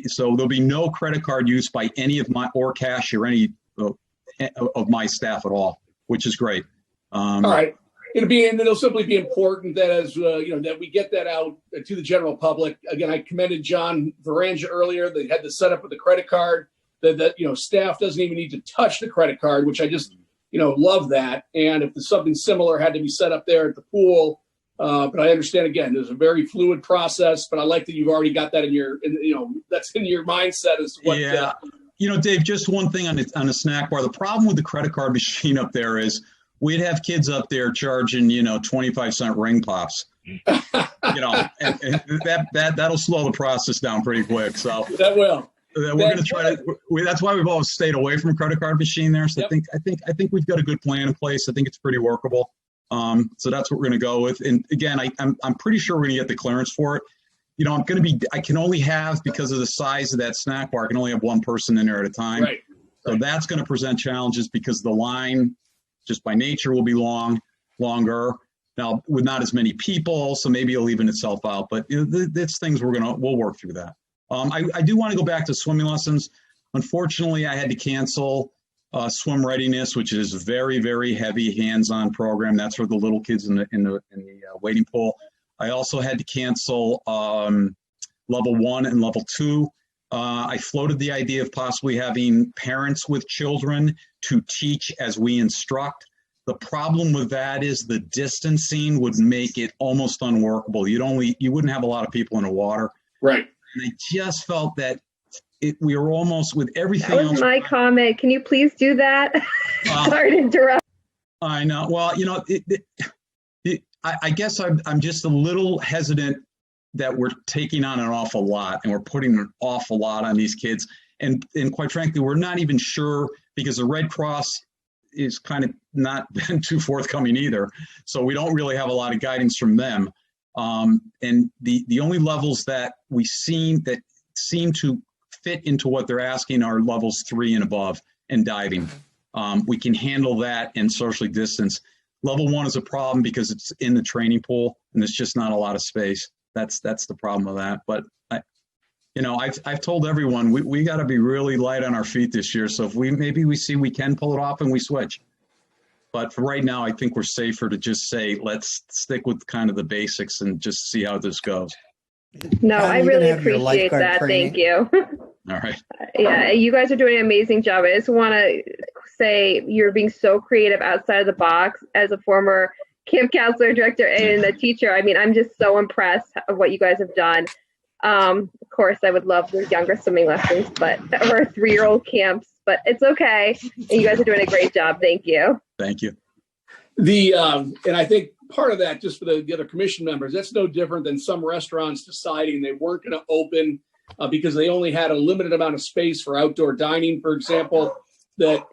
So there'll be no credit card use by any of my, or cash, or any of my staff at all, which is great. All right. It'll simply be important that as that we get that out to the general public. Again, I commended John Varanja earlier. They had the setup with the credit card. That staff doesn't even need to touch the credit card, which I just love that. And if something similar had to be set up there at the pool, but I understand, again, there's a very fluid process. But I like that you've already got that that's in your mindset as to what. Yeah, Dave, just one thing on the snack bar. The problem with the credit card machine up there is, we'd have kids up there charging, 25-cent ring pops, and that'll slow the process down pretty quick. So that will. We're going to try to. That's why we've always stayed away from a credit card machine there. So I think we've got a good plan in place. I think it's pretty workable. So that's what we're going to go with. And again, I'm pretty sure we're going to get the clearance for it. I can only have, because of the size of that snack bar, I can only have one person in there at a time. Right. So that's going to present challenges, because the line, just by nature, will be longer. Now, with not as many people, so maybe it'll even itself out. But it's things we'll work through that. I do want to go back to swimming lessons. Unfortunately, I had to cancel swim readiness, which is a very, very heavy hands-on program. That's for the little kids in the wading pool. I also had to cancel level 1 and level 2. I floated the idea of possibly having parents with children to teach as we instruct. The problem with that is the distancing would make it almost unworkable. You wouldn't have a lot of people in the water. Right. And I just felt that we were almost with everything else. That was my comment. Can you please do that? Sorry to interrupt. I know. Well, I guess I'm just a little hesitant that we're taking on an awful lot, and we're putting an awful lot on these kids. And quite frankly, we're not even sure, because the Red Cross is kind of not been too forthcoming either. So we don't really have a lot of guidance from them. And the only levels that seem to fit into what they're asking are levels 3 and above, and diving. We can handle that and socially distance. Level 1 is a problem because it's in the training pool and there's just not a lot of space. That's the problem with that. But I've told everyone we got to be really light on our feet this year. So if we see we can pull it off and we switch. But for right now, I think we're safer to just say, let's stick with kind of the basics and just see how this goes. No, John, I you're really gonna have your appreciate lifeguard that. training? Thank you. All right. Yeah, you guys are doing an amazing job. I just want to say you're being so creative outside of the box. As a former camp counselor, director, and a teacher, I mean, I'm just so impressed of what you guys have done. Of course, I would love the younger swimming lessons, or 3-year-old camps, but it's okay. And you guys are doing a great job. Thank you. Thank you. And I think part of that, just for the other commission members, that's no different than some restaurants deciding they weren't going to open because they only had a limited amount of space for outdoor dining, for example. That,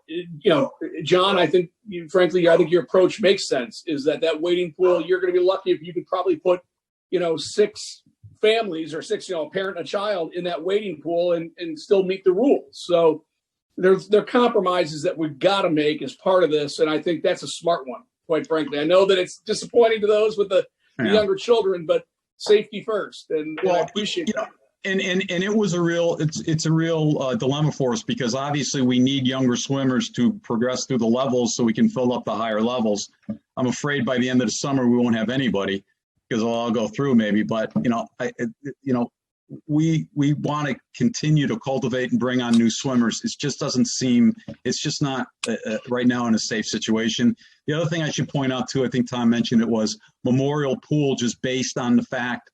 John, I think your approach makes sense, is that waiting pool, you're going to be lucky if you could probably put, 6 families or 6, a parent and a child in that waiting pool and still meet the rules. So there are compromises that we've got to make as part of this. And I think that's a smart one, quite frankly. I know that it's disappointing to those with the younger children, but safety first. And I appreciate that. And it was it's a real dilemma for us, because obviously we need younger swimmers to progress through the levels so we can fill up the higher levels. I'm afraid by the end of the summer we won't have anybody because they'll all go through maybe. But we want to continue to cultivate and bring on new swimmers. It just doesn't seem, it's just not right now in a safe situation. The other thing I should point out too, I think Tom mentioned it, was Memorial Pool, just based on the fact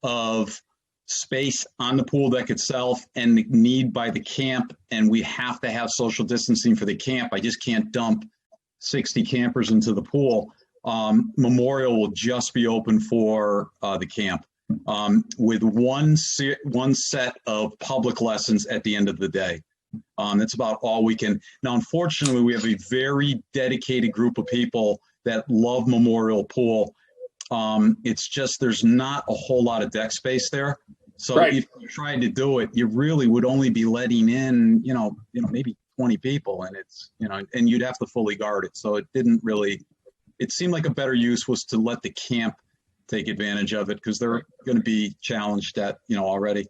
of space on the pool deck itself and the need by the camp, and we have to have social distancing for the camp. I just can't dump 60 campers into the pool. Memorial will just be open for the camp with one set of public lessons at the end of the day. That's about all we can. Now, unfortunately, we have a very dedicated group of people that love Memorial Pool. It's just there's not a whole lot of deck space there. So if you tried to do it, you really would only be letting in, maybe 20 people, and it's, and you'd have to fully guard it. So it didn't really, it seemed like a better use was to let the camp take advantage of it, because they're going to be challenged at, already.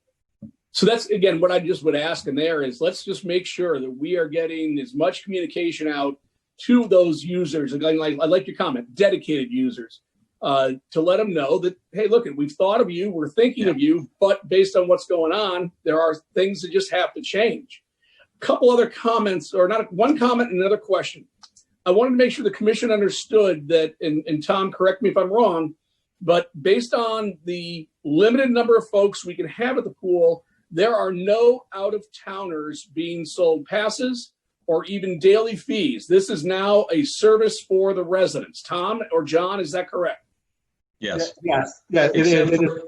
So that's, again, what I just would ask in there is, let's just make sure that we are getting as much communication out to those users. Again, I like your comment, dedicated users. To let them know that, hey, look, we've thought of you, we're thinking of you, but based on what's going on, there are things that just have to change. A couple other comments, or not one comment and another question. I wanted to make sure the commission understood that, and Tom, correct me if I'm wrong, but based on the limited number of folks we can have at the pool, there are no out-of-towners being sold passes or even daily fees. This is now a service for the residents. Tom or John, is that correct? Yes. Yes. Yeah. It is. Go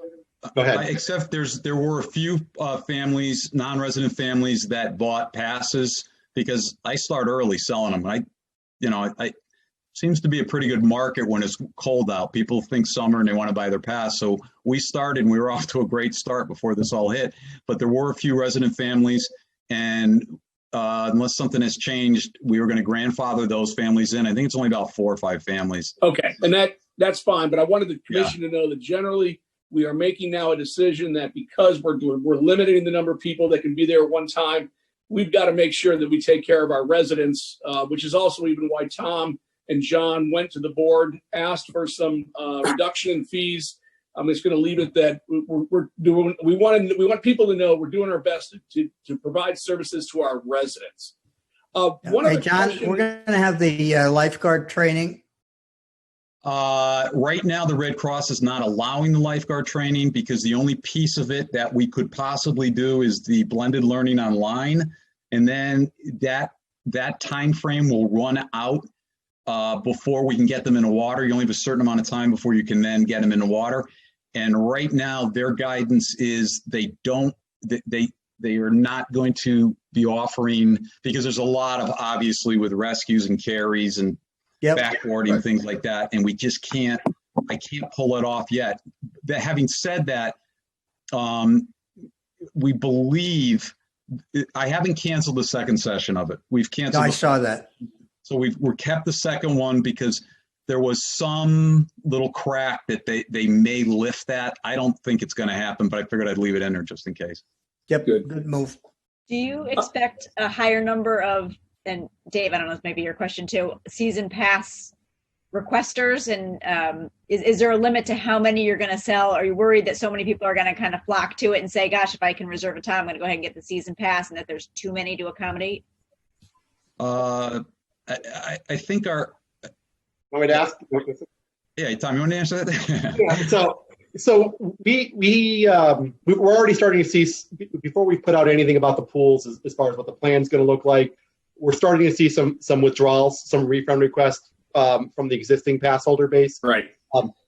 ahead. Except there were a few families, non-resident families, that bought passes, because I start early selling them. I seems to be a pretty good market when it's cold out. People think summer and they want to buy their pass. So we started, and we were off to a great start before this all hit. But there were a few resident families, and unless something has changed, we were going to grandfather those families in. I think it's only about 4 or 5 families. Okay, and that's fine. But I wanted the commission to know that generally we are making now a decision that because we're limiting the number of people that can be there at one time, we've got to make sure that we take care of our residents, which is also even why Tom and John went to the board, asked for some reduction in fees. I'm just going to leave it that we're doing. We want people to know we're doing our best to provide services to our residents. Hey, John, we're going to have the lifeguard training. Right now, the Red Cross is not allowing the lifeguard training, because the only piece of it that we could possibly do is the blended learning online, and then that time frame will run out before we can get them in the water. You only have a certain amount of time before you can then get them in the water. And right now, their guidance is they are not going to be offering, because there's a lot of, obviously, with rescues and carries and backboarding, things like that, and we just can't. I can't pull it off yet. Having said that, we believe I haven't canceled the second session of it. We've canceled. I saw that. So we're kept the second one, because there was some little crack that they may lift that. I don't think it's going to happen, but I figured I'd leave it in there just in case. Yep, good move. Do you expect a higher number of, and Dave, I don't know if maybe your question too, season pass requesters? And is there a limit to how many you're going to sell? Are you worried that so many people are going to kind of flock to it and say, gosh, if I can reserve a time, I'm going to go ahead and get the season pass, and that there's too many to accommodate? I think our... Want me to ask? Yeah, Tom, you want to answer that? Yeah, so we're already starting to see, before we put out anything about the pools as far as what the plan's going to look like, we're starting to see some withdrawals, some refund requests from the existing pass holder base. Right.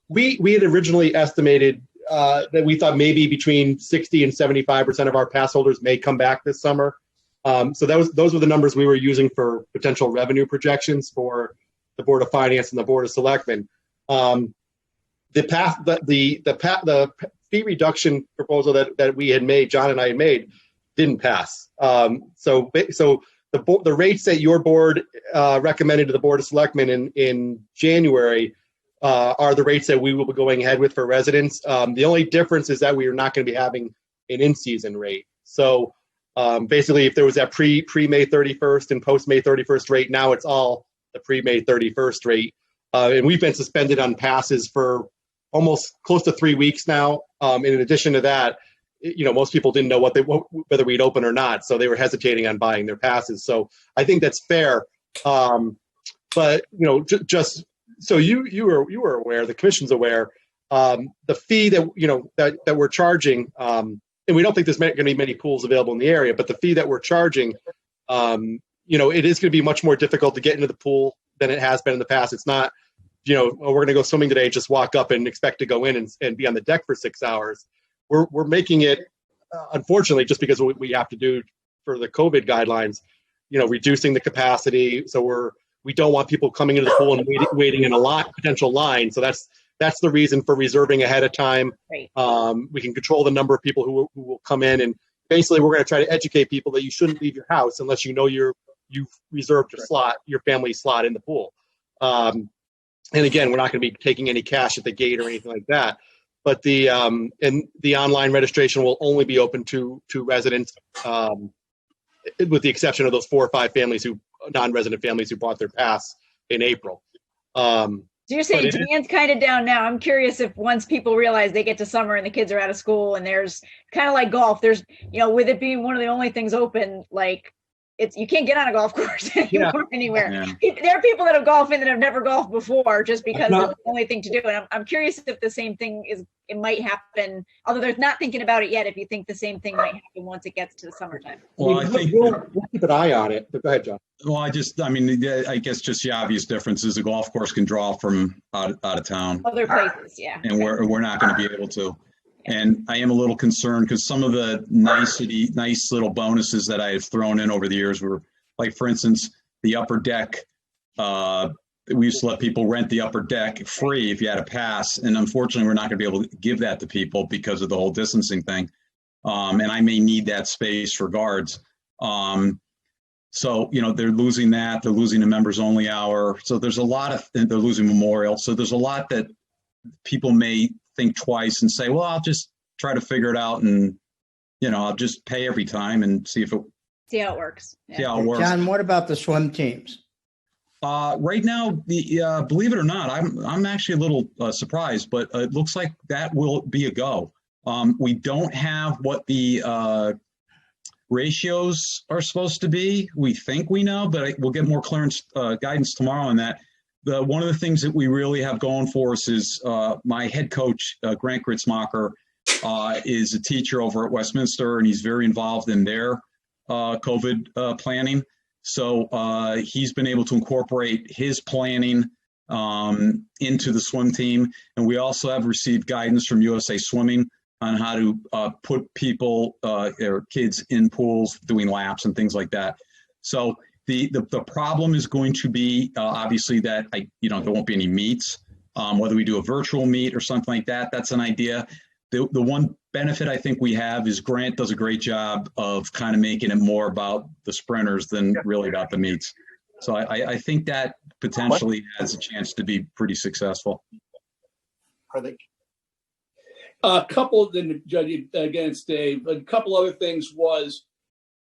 We had originally estimated that we thought maybe between 60 and 75% of our pass holders may come back this summer. So those were the numbers we were using for potential revenue projections for the Board of Finance and the Board of Selectmen. The fee reduction proposal that we had made, John and I had made, didn't pass. So the rates that your board recommended to the Board of Selectmen in January are the rates that we will be going ahead with for residents. The only difference is that we are not going to be having an in-season rate. So basically, if there was that pre-May 31st and post-May 31st rate, now it's all the pre-May 31st rate. And we've been suspended on passes for almost close to 3 weeks now. In addition to that, most people didn't know whether we'd open or not, so they were hesitating on buying their passes. So I think that's fair. But just so you were aware, the commission's aware, the fee that we're charging, and we don't think there's going to be many pools available in the area, but the fee that we're charging, it is going to be much more difficult to get into the pool than it has been in the past. It's not, we're going to go swimming today, just walk up and expect to go in and be on the deck for 6 hours. We're making it, unfortunately, just because we have to do for the COVID guidelines, reducing the capacity. So we don't want people coming into the pool and waiting in a potential line. So that's the reason for reserving ahead of time. Right. We can control the number of people who will come in, and basically we're going to try to educate people that you shouldn't leave your house unless you've reserved your family slot in the pool. And again, we're not going to be taking any cash at the gate or anything like that. But the online registration will only be open to residents, with the exception of those 4 or 5 non-resident families who bought their pass in April. So you're saying demand's kind of down now. I'm curious if once people realize they get to summer and the kids are out of school, and there's kind of like golf, there's, with it being one of the only things open, like you can't get on a golf course anywhere. Yeah. There are people that have golfed in that have never golfed before just because it's the only thing to do. And I'm curious if the same thing it might happen, although they're not thinking about it yet, if you think the same thing might happen once it gets to the summertime. Well, I think we'll keep an eye on it. But go ahead, John. Well, I guess just the obvious difference is the golf course can draw from out of town. Other places, yeah. And we're not going to be able to. And I am a little concerned because some of the nice little bonuses that I have thrown in over the years were, like, for instance, the upper deck. We used to let people rent the upper deck free if you had a pass. And unfortunately, we're not going to be able to give that to people because of the whole distancing thing. And I may need that space for guards. So, they're losing that. They're losing the members only hour. So there's a lot they're losing Memorial. So there's a lot that people may think twice and say, well, I'll just try to figure it out, and I'll just pay every time and see how it works. Yeah. See how it works. John, what about the swim teams? Right now, believe it or not, I'm actually a little surprised, but it looks like that will be a go. We don't have what the ratios are supposed to be. We think we know, but we'll get more clearance guidance tomorrow on that. One of the things that we really have going for us is my head coach, Grant Gritzmacher, is a teacher over at Westminster, and he's very involved in their COVID planning. So he's been able to incorporate his planning into the swim team. And we also have received guidance from USA Swimming on how to put people or kids in pools doing laps and things like that. So the problem is going to be obviously that there won't be any meets. Whether we do a virtual meet or something like that, that's an idea. The one benefit I think we have is Grant does a great job of kind of making it more about the sprinters than really about the meets. So I think that potentially has a chance to be pretty successful. Are they? A couple, then Judge, against Dave, a couple other things was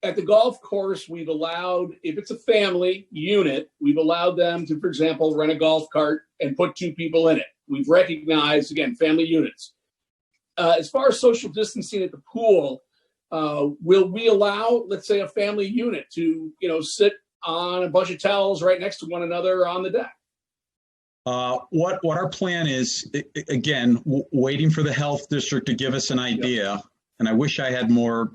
at the golf course, we've allowed, if it's a family unit, we've allowed them to, for example, rent a golf cart and put 2 people in it. We've recognized, again, family units. As far as social distancing at the pool, will we allow, let's say, a family unit to, sit on a bunch of towels right next to one another on the deck? What our plan is, again, waiting for the health district to give us an idea. And I wish I had more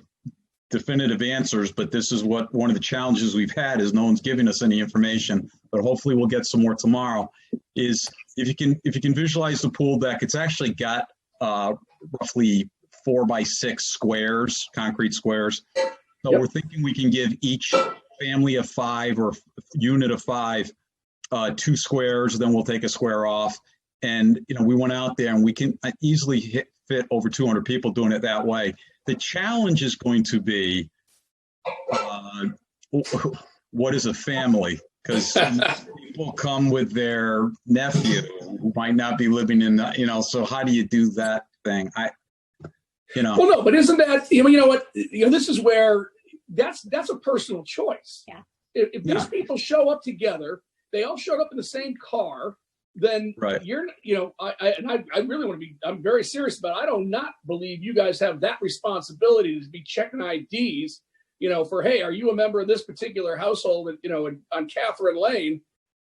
definitive answers, but this is what one of the challenges we've had is no one's giving us any information, but hopefully we'll get some more tomorrow. Is if you can visualize the pool deck, it's actually got roughly 4 by 6 squares, concrete squares. So we're thinking we can give each family of 5 or unit of 5 2 squares, then we'll take a square off. And, we went out there and we can easily fit over 200 people doing it that way. The challenge is going to be, what is a family? Because people come with their nephew who might not be living in the, so how do you do that thing? Well, no, but isn't that, what, this is where that's a personal choice. Yeah. If these people show up together, they all showed up in the same car, then you're, I really want to be, I'm very serious about it. I do not believe you guys have that responsibility to be checking IDs, for, hey, are you a member of this particular household, on Catherine Lane?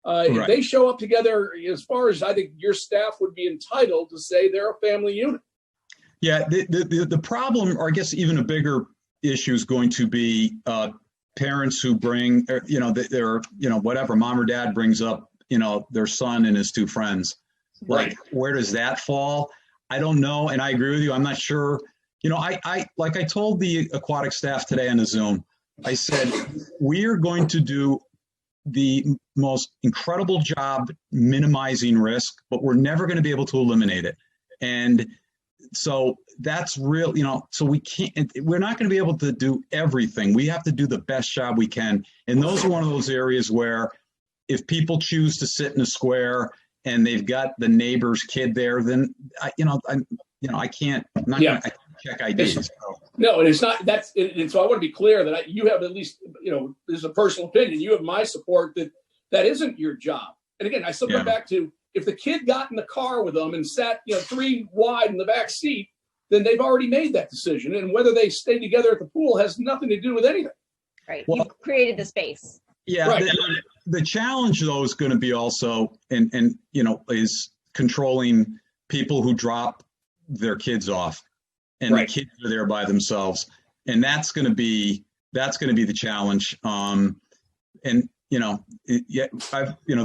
If they show up together, as far as I think your staff would be entitled to say they're a family unit. Yeah, the problem, or I guess even a bigger issue, is going to be parents who bring, their, whatever, mom or dad brings up, their son and his 2 friends. Like, where does that fall? I don't know. And I agree with you. I'm not sure. I like I told the aquatic staff today on the Zoom, I said, we are going to do the most incredible job minimizing risk, but we're never going to be able to eliminate it. And so that's real, so we're not going to be able to do everything. We have to do the best job we can. And those are one of those areas where if people choose to sit in a square and they've got the neighbor's kid there, then I can't check IDs. No, and it's not, and so I want to be clear that you have at least, this is a personal opinion. You have my support that isn't your job. And again, I still come back to, if the kid got in the car with them and sat, 3 wide in the back seat, then they've already made that decision. And whether they stay together at the pool has nothing to do with anything. Right. Well, you've created the space. Yeah. Right. The challenge, though, is going to be also, is controlling people who drop their kids off, and the kids are there by themselves, and that's going to be the challenge. The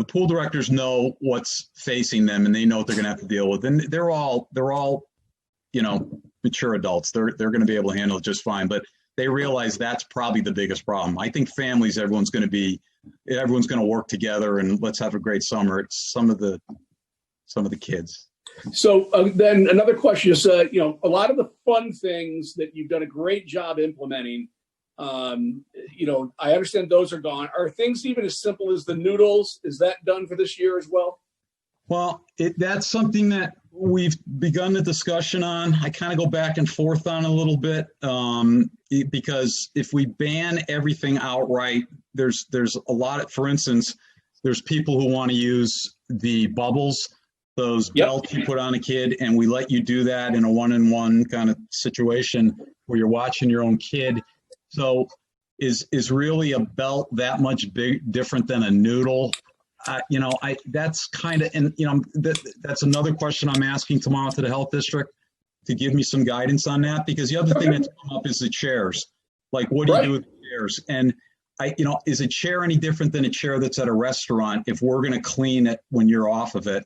pool directors know what's facing them, and they know what they're going to have to deal with. And they're all, mature adults. They're going to be able to handle it just fine. But they realize that's probably the biggest problem. I think families, everyone's going to work together, and let's have a great summer. It's some of the kids. So then another question is, a lot of the fun things that you've done a great job implementing, I understand those are gone. Are things even as simple as the noodles? Is that done for this year as well? Well, that's something that we've begun the discussion on. I kind of go back and forth on a little bit because if we ban everything outright, there's a lot of, for instance, there's people who want to use the bubbles, those belts you put on a kid, and we let you do that in a one-on-one kind of situation where you're watching your own kid. So is really a belt that much different than a noodle? That's kind of, and that's another question I'm asking tomorrow to the health district to give me some guidance on that, because the other thing that's come up is the chairs. Like, what do you do with the chairs? And is a chair any different than a chair that's at a restaurant if we're going to clean it when you're off of it?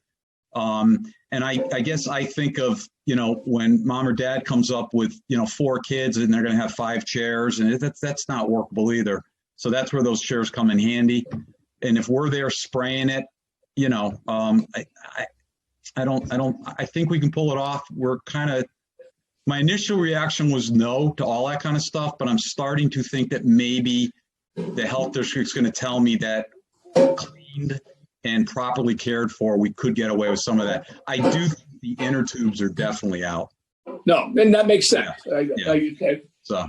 And I guess I think of, when mom or dad comes up with, 4 kids and they're going to have 5 chairs, and that's not workable either. So that's where those chairs come in handy. And if we're there spraying it, I think we can pull it off. My initial reaction was no to all that kind of stuff, but I'm starting to think that maybe the health district's going to tell me that cleaned and properly cared for, we could get away with some of that. I do think the inner tubes are definitely out. No, and that makes sense. Yeah. Okay. So,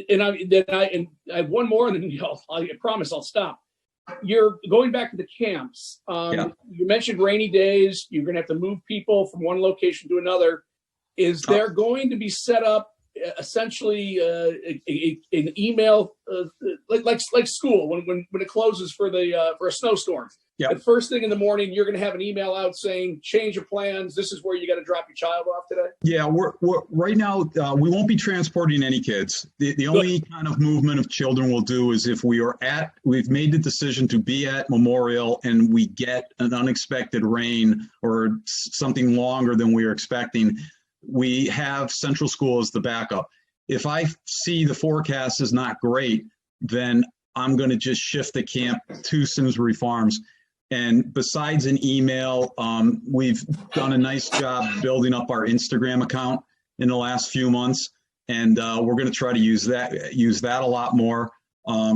and I have one more, and then I promise I'll stop. You're going back to the camps. You mentioned rainy days. You're going to have to move people from one location to another. Is there going to be set up essentially an email like school when it closes for a snowstorm? Yeah. The first thing in the morning, you're going to have an email out saying, change of plans. This is where you got to drop your child off today. Yeah, we're right now, we won't be transporting any kids. The only kind of movement of children we'll do is if we've made the decision to be at Memorial and we get an unexpected rain or something longer than we were expecting, we have Central School as the backup. If I see the forecast is not great, then I'm going to just shift the camp to Simsbury Farms. And besides an email, we've done a nice job building up our Instagram account in the last few months, and we're going to try to use that a lot more.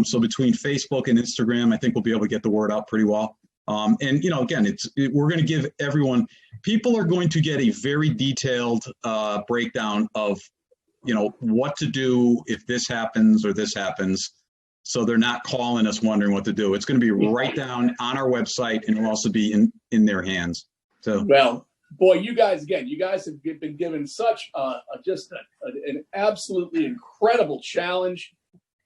So between Facebook and Instagram, I think we'll be able to get the word out pretty well. And again, we're going to give everyone. People are going to get a very detailed breakdown of, what to do if this happens or this happens. So they're not calling us wondering what to do. It's going to be right down on our website, and it'll also be in their hands. So, well, boy, you guys have been given such an absolutely incredible challenge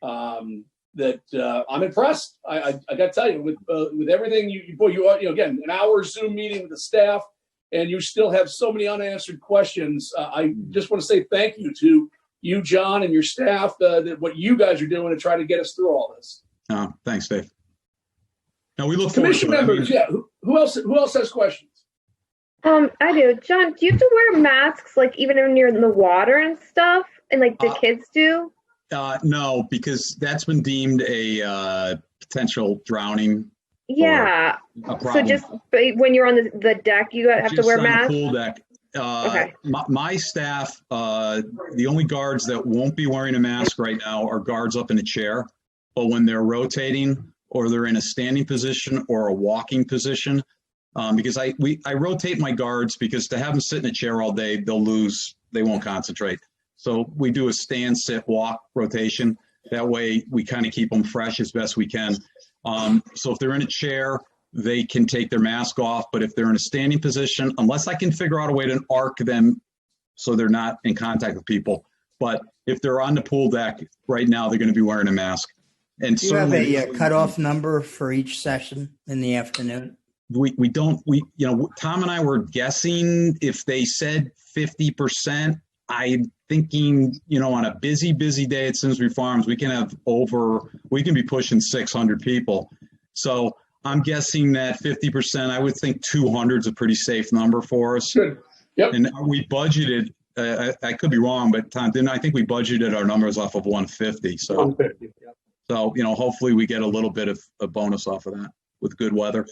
that I'm impressed. I got to tell you, with everything you again, an hour Zoom meeting with the staff, and you still have so many unanswered questions. I just want to say thank you to you, John, and your staff, what you guys are doing to try to get us through all this. Thanks, Dave. Now we look Commission members. Yeah. Who else has questions? I do. John, do you have to wear masks, like even when you're in the water and stuff, and like the kids do? No, because that's been deemed a potential drowning. Yeah. A problem. So just when you're on the deck, you have to wear masks. Pool deck. Okay. My staff, the only guards that won't be wearing a mask right now are guards up in a chair. But when they're rotating or they're in a standing position or a walking position, because I rotate my guards, because to have them sit in a chair all day, they won't concentrate. So we do a stand, sit, walk rotation. That way we kind of keep them fresh as best we can. So if they're in a chair, they can take their mask off, but if they're in a standing position, unless I can figure out a way to arc them so they're not in contact with people. But if they're on the pool deck right now, they're going to be wearing a mask. And do you have a cutoff number for each session in the afternoon? We don't, Tom and I were guessing if they said 50%, I'm thinking, on a busy day at Simsbury Farms, we can be pushing 600 people. So I'm guessing that 50%, I would think 200 is a pretty safe number for us. Good. Yep. And we budgeted, I could be wrong, but Tom, I think we budgeted our numbers off of 150. So, 150, yep. So hopefully we get a little bit of a bonus off of that with good weather.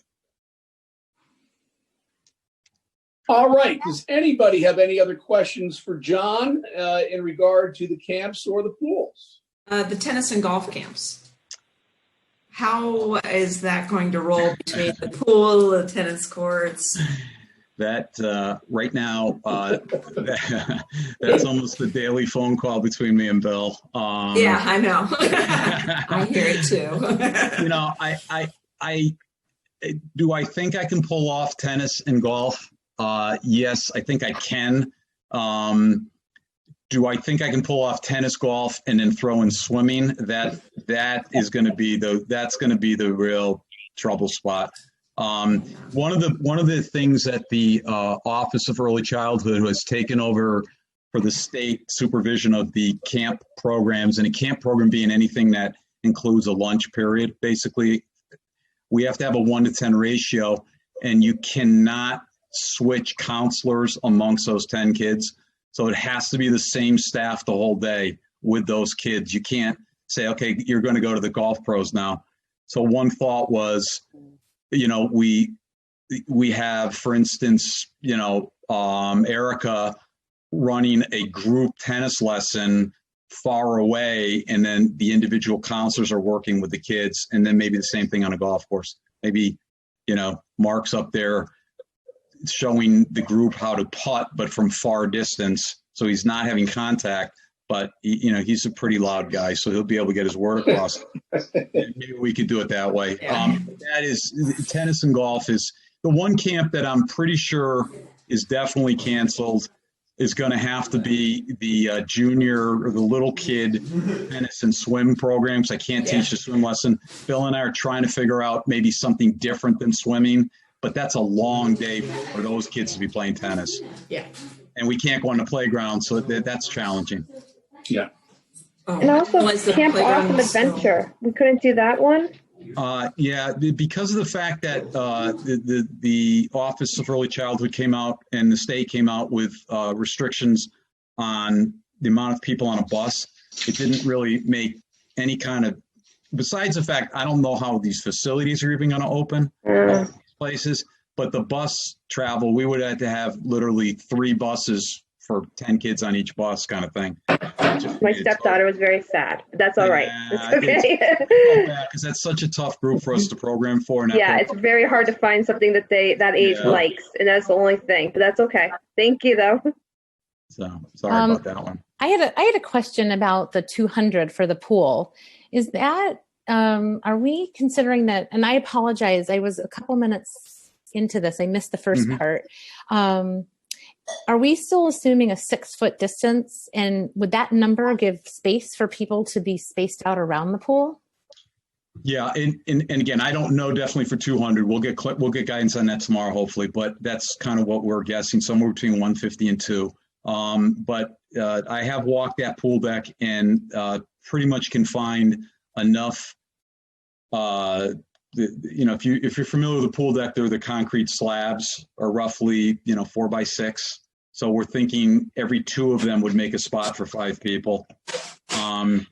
All right. Does anybody have any other questions for John in regard to the camps or the pools? The tennis and golf camps. How is that going to roll between the pool, the tennis courts? That right now, that's almost the daily phone call between me and Bill. Yeah, I know. I hear it too. Do I think I can pull off tennis and golf? Yes, I think I can. Do I think I can pull off tennis, golf, and then throw in swimming? That's going to be the real trouble spot. One of the things that the Office of Early Childhood has taken over for the state supervision of the camp programs, and a camp program being anything that includes a lunch period, basically, we have to have a 1-to-10 ratio, and you cannot switch counselors amongst those 10 kids. So it has to be the same staff the whole day with those kids. You can't say, okay, you're going to go to the golf pros now. So one thought was, we have, for instance, Erica running a group tennis lesson far away, and then the individual counselors are working with the kids, and then maybe the same thing on a golf course. Maybe, Mark's up there showing the group how to putt, but from far distance, so he's not having contact, but he's a pretty loud guy, so he'll be able to get his word across. Maybe we could do it that way. That is, tennis and golf is the one camp that I'm pretty sure is definitely canceled. Is going to have to be the junior or the little kid tennis and swim programs. I can't teach a swim lesson. Bill and I are trying to figure out maybe something different than swimming, but that's a long day for those kids to be playing tennis. Yeah. And we can't go on the playground, so that's challenging. Yeah. And also Camp Awesome Adventure. We couldn't do that one. Yeah, because of the fact that the Office of Early Childhood came out and the state came out with restrictions on the amount of people on a bus, it didn't really make any kind of, besides the fact, I don't know how these facilities are even going to open places, but the bus travel, we would have to have literally 3 buses for 10 kids on each bus kind of thing. My stepdaughter was very sad, but that's all right. It's okay. Because that's such a tough group for us to program for. And it's very hard to find something that that age likes, and that's the only thing. But that's okay. Thank you, though. So sorry about that one. I had a question about the 200 for the pool. Is that are we considering that? And I apologize. I was a couple minutes into this. I missed the first part. Are we still assuming a 6-foot distance? And would that number give space for people to be spaced out around the pool? Yeah, and again, I don't know definitely for 200. We'll get guidance on that tomorrow, hopefully. But that's kind of what we're guessing, somewhere between 150 and 2. But I have walked that pool deck and pretty much can find enough. If you're familiar with the pool deck, they're the concrete slabs are roughly 4 by 6. So we're thinking every 2 of them would make a spot for 5 people. And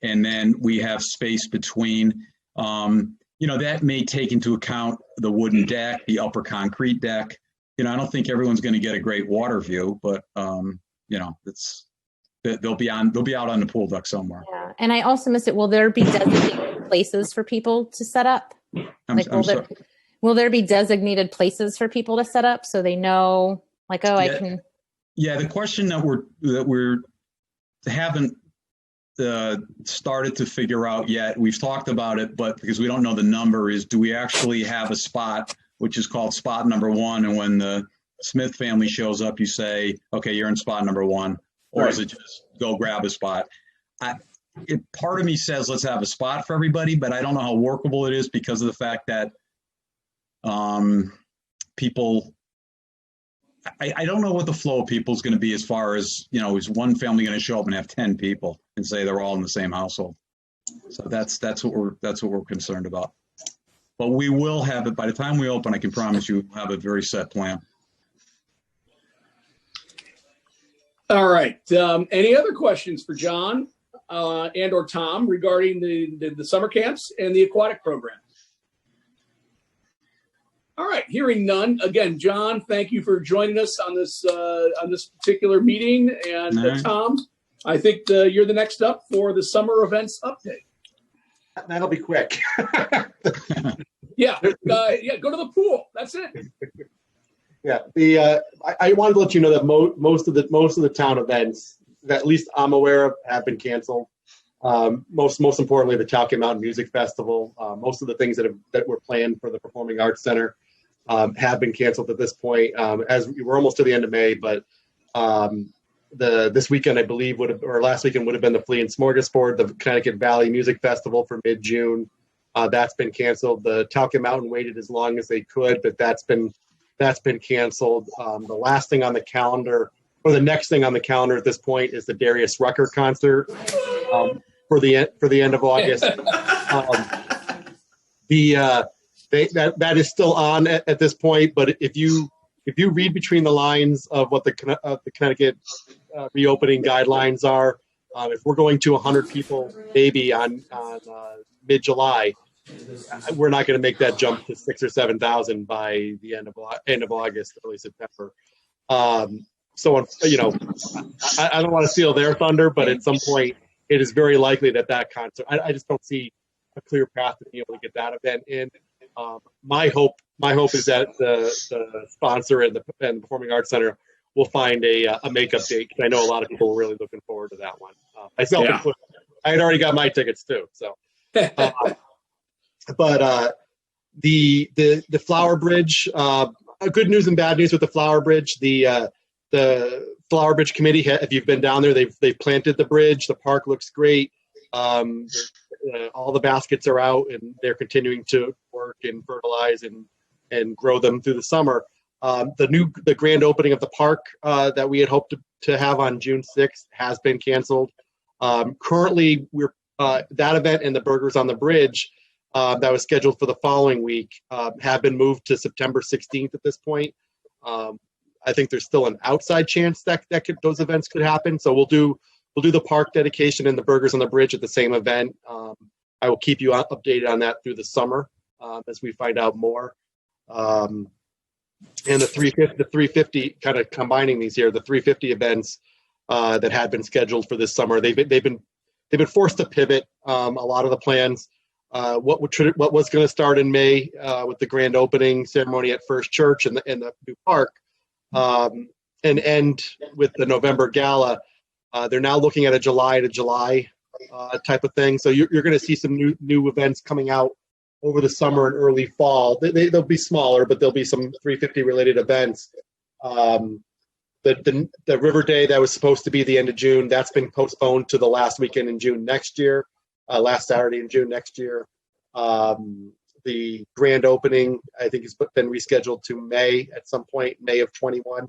then we have space between, that may take into account the wooden deck, the upper concrete deck. I don't think everyone's going to get a great water view, but they'll be out on the pool deck somewhere. Yeah. And I also missed it. Will there be designated places for people to set up? Will there be designated places for people to set up so they know, I can? Yeah, the question that we're haven't started to figure out yet. We've talked about it, but because we don't know the number, is do we actually have a spot which is called spot number 1, and when the Smith family shows up, you say, okay, you're in spot number 1, or is it just go grab a spot? Part of me says let's have a spot for everybody, but I don't know how workable it is because of the fact that people, I don't know what the flow of people is going to be as far as, is one family going to show up and have 10 people and say they're all in the same household? So that's what we're concerned about. But we will have it by the time we open. I can promise you, we'll have a very set plan. All right. Any other questions for John and or Tom regarding the summer camps and the aquatic program? All right. Hearing none. Again, John, thank you for joining us on this particular meeting. And Tom, I think you're the next up for the summer events update. That'll be quick. Yeah. Go to the pool. That's it. Yeah. I wanted to let you know that most of the town events that at least I'm aware of have been canceled. Most importantly, the Talcott Mountain Music Festival. Most of the things that were planned for the Performing Arts Center have been canceled at this point. As we're almost to the end of May, but this weekend, I believe, last weekend would have been the Flea and Smorgasbord, the Connecticut Valley Music Festival for mid-June. That's been canceled. The Talcott Mountain waited as long as they could, but that's been canceled. The last thing on the calendar, or the next thing on the calendar at this point, is the Darius Rucker concert for the end of August. That is still on at this point, but if you read between the lines of what the Connecticut reopening guidelines are, if we're going to 100 people maybe on mid-July, we're not going to make that jump to 6,000 or 7,000 by the end of August, early September. So I don't want to steal their thunder, but at some point it is very likely that concert. I just don't see a clear path to be able to get that event in. My hope is that the sponsor and the Performing Arts Center will find a makeup date. I know a lot of people are really looking forward to that one. Myself included. I had already got my tickets too. So, but the Flower Bridge. Good news and bad news with the Flower Bridge. The Flower Bridge Committee, if you've been down there, they've planted the bridge. The park looks great. All the baskets are out, and they're continuing to work and fertilize and grow them through the summer. The grand opening of the park that we had hoped to have on June 6th has been canceled. Currently, we're that event and the Burgers on the Bridge that was scheduled for the following week have been moved to September 16th at this point. I think there's still an outside chance that those events could happen. So we'll do the park dedication and the Burgers on the Bridge at the same event. I will keep you updated on that through the summer as we find out more. And the 350, kind of combining these here, the 350 events that had been scheduled for this summer, they've been forced to pivot a lot of the plans. What was going to start in May with the grand opening ceremony at First Church and the new park, and end with the November gala. They're now looking at a July to July type of thing. So you're going to see some new events coming out over the summer and early fall. They'll be smaller, but there'll be some 350 related events. The River Day that was supposed to be the end of June, that's been postponed to the last weekend in June next year, last Saturday in June next year. The grand opening, I think, has been rescheduled to May at some point, May of 21.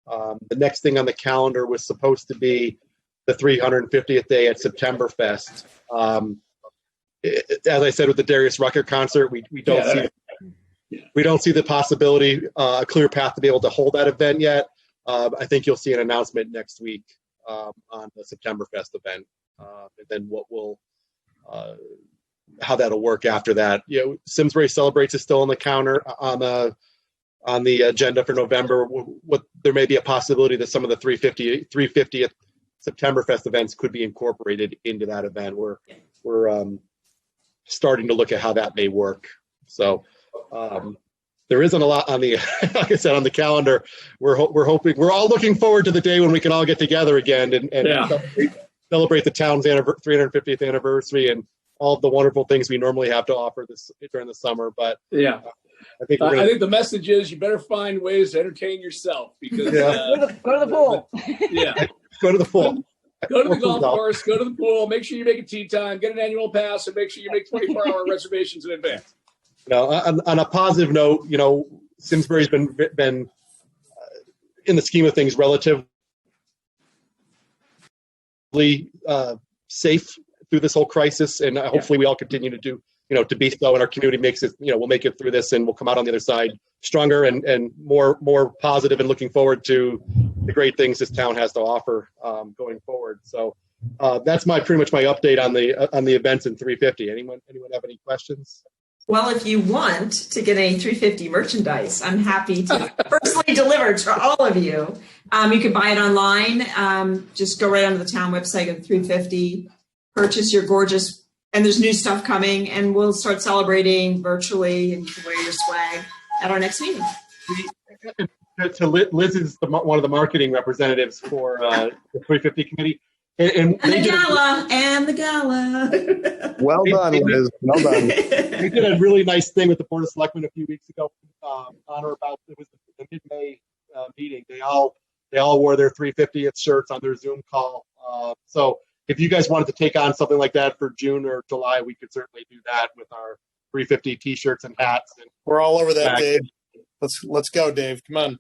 The next thing on the calendar was supposed to be the 350th day at Septemberfest. As I said with the Darius Rucker concert, we don't see the possibility, a clear path to be able to hold that event yet. I think you'll see an announcement next week on the Septemberfest event, and then how that'll work after that. Simsbury Celebrates is still on the counter on the agenda for November. There may be a possibility that some of the 350th Septemberfest events could be incorporated into that event. We're starting to look at how that may work. So there isn't a lot on the, like I said, on the calendar. We're hoping, we're all looking forward to the day when we can all get together again and celebrate the town's 350th anniversary and all of the wonderful things we normally have to offer during the summer. But I think the message is you better find ways to entertain yourself because go to the pool. Go to the pool. Go to the golf course, go to the pool, make sure you make a tee time, get an annual pass, and make sure you make 24-hour reservations in advance. On a positive note, Simsbury's been in the scheme of things relatively safe through this whole crisis, and hopefully we all continue to do, to be so, and our community makes it, we'll make it through this, and we'll come out on the other side stronger and more positive, and looking forward to the great things this town has to offer going forward. So that's pretty much my update on the events in 350. Anyone have any questions? Well, if you want to get any 350 merchandise, I'm happy to personally deliver to all of you. You can buy it online. Just go right onto the town website of 350, purchase your gorgeous, and there's new stuff coming, and we'll start celebrating virtually, and you can wear your swag at our next meeting. Liz is one of the marketing representatives for the 350 committee. And the gala. Well done, Liz. Well done. We did a really nice thing with the Board of Selectmen a few weeks ago. It was the mid-May meeting. They all wore their 350th shirts on their Zoom call. So if you guys wanted to take on something like that for June or July, we could certainly do that with our 350 T-shirts and hats. And we're all over that, Dave. Let's go, Dave. Come on.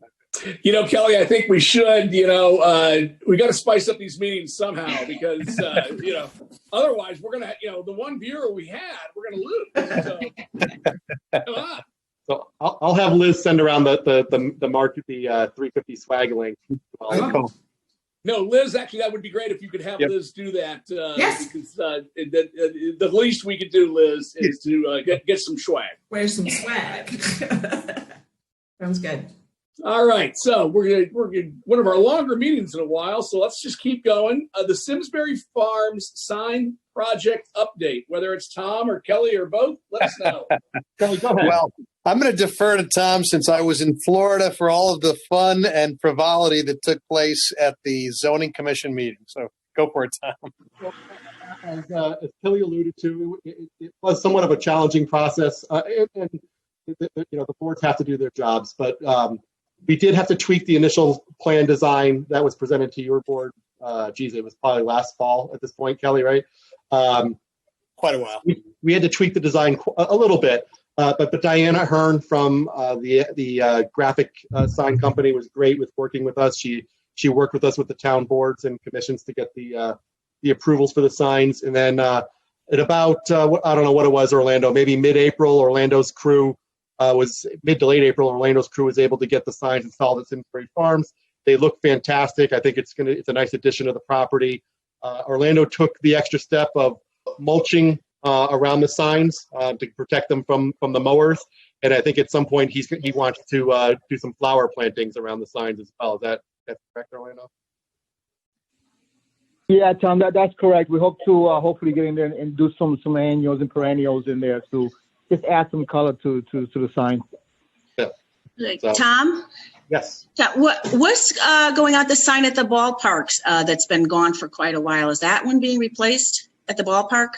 Kelly, I think we should, we got to spice up these meetings somehow because, otherwise we're going to, the one viewer we had, we're going to lose. So, come on. So I'll have Liz send around the 350 swag link. No, Liz, actually, that would be great if you could have Liz do that. Yes. Because the least we could do, Liz, is to get some swag. Wear some swag. Sounds good. All right, so we're gonna one of our longer meetings in a while, so let's just keep going. The Simsbury Farms sign project update, whether it's Tom or Kelly or both, let us know. Kelly, go ahead. Well, I'm going to defer to Tom since I was in Florida for all of the fun and frivolity that took place at the zoning commission meeting. So go for it, Tom. As Kelly alluded to, it was somewhat of a challenging process, and the boards have to do their jobs, but we did have to tweak the initial plan design that was presented to your board. It was probably last fall at this point, Kelly, right? Quite a while. We had to tweak the design a little bit, but Diana Hearn from the graphic sign company was great with working with us. She worked with us with the town boards and commissions to get the approvals for the signs, and then at about I don't know what it was, Orlando, maybe mid-April, Orlando's crew was mid to late April. Orlando's crew was able to get the signs installed at Simsbury Farms. They look fantastic. I think it's a nice addition to the property. Orlando took the extra step of mulching around the signs to protect them from the mowers, and I think at some point he wants to do some flower plantings around the signs as well. Is that correct, Orlando? Yeah, Tom, that's correct. We hope to hopefully get in there and do some annuals and perennials in there to just add some color to the sign. Yeah. Tom? Yes. What's going on the sign at the ballparks that's been gone for quite a while? Is that one being replaced at the ballpark?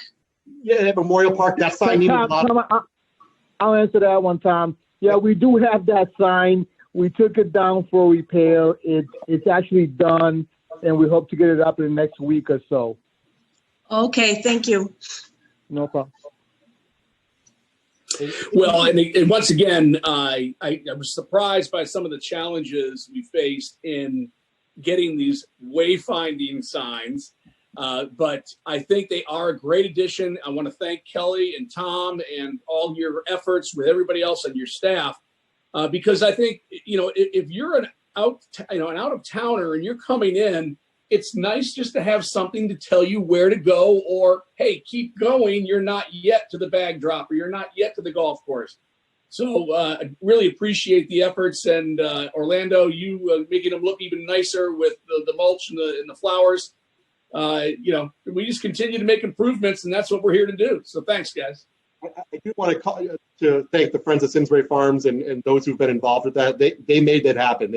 Yeah, at Memorial Park, that sign needed a lot. Tom, I'll answer that one, Tom. Yeah, we do have that sign. We took it down for repair. It's actually done, and we hope to get it up in the next week or so. Okay, thank you. No problem. Well, and once again, I was surprised by some of the challenges we faced in getting these wayfinding signs, but I think they are a great addition. I want to thank Kelly and Tom and all your efforts with everybody else on your staff, because I think, if you're an out of towner and you're coming in, it's nice just to have something to tell you where to go, or, hey, keep going. You're not yet to the bag drop, or you're not yet to the golf course. So I really appreciate the efforts. And Orlando, you making them look even nicer with the mulch and the flowers. We just continue to make improvements, and that's what we're here to do. So thanks, guys. I do want to thank the Friends of Simsbury Farms and those who've been involved with that. They made that happen.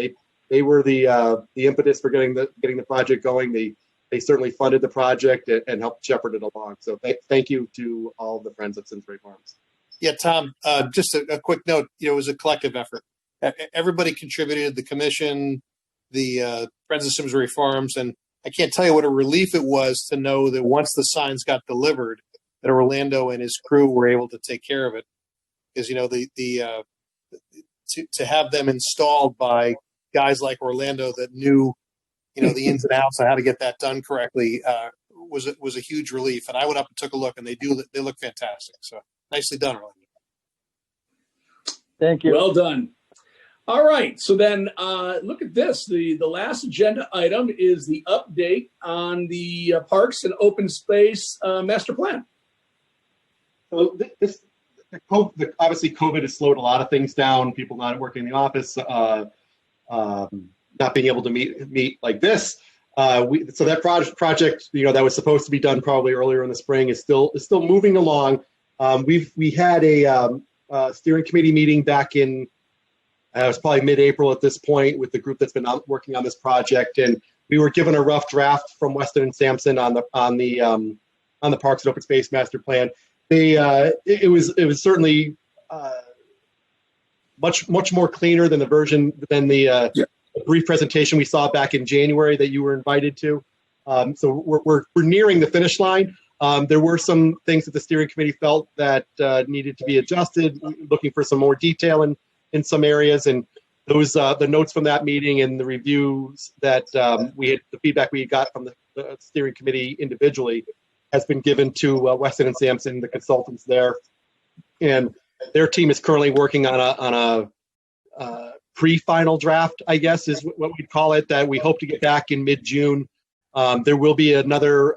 They were the impetus for getting the project going. They certainly funded the project and helped shepherd it along. So thank you to all the Friends of Simsbury Farms. Yeah, Tom, just a quick note, it was a collective effort. Everybody contributed, the commission, the Friends of Simsbury Farms, and I can't tell you what a relief it was to know that once the signs got delivered, that Orlando and his crew were able to take care of it. Because, to have them installed by guys like Orlando that knew, the ins and outs of how to get that done correctly was a huge relief. And I went up and took a look, and they look fantastic. So nicely done, Orlando. Thank you. Well done. All right. So then look at this. The last agenda item is the update on the Parks and Open Space Master Plan. So obviously COVID has slowed a lot of things down. People not working in the office, not being able to meet like this. So that project, that was supposed to be done probably earlier in the spring is still moving along. We had a steering committee meeting back in it was probably mid-April at this point with the group that's been working on this project, and we were given a rough draft from Weston and Sampson on the Parks and Open Space Master Plan. It was certainly much more cleaner than the brief presentation we saw back in January that you were invited to. So we're nearing the finish line. There were some things that the steering committee felt that needed to be adjusted, looking for some more detail in some areas, and those the notes from that meeting and the reviews that the feedback we got from the steering committee individually has been given to Weston and Sampson, the consultants there, and their team is currently working on a pre-final draft, I guess is what we'd call it, that we hope to get back in mid-June. There will be another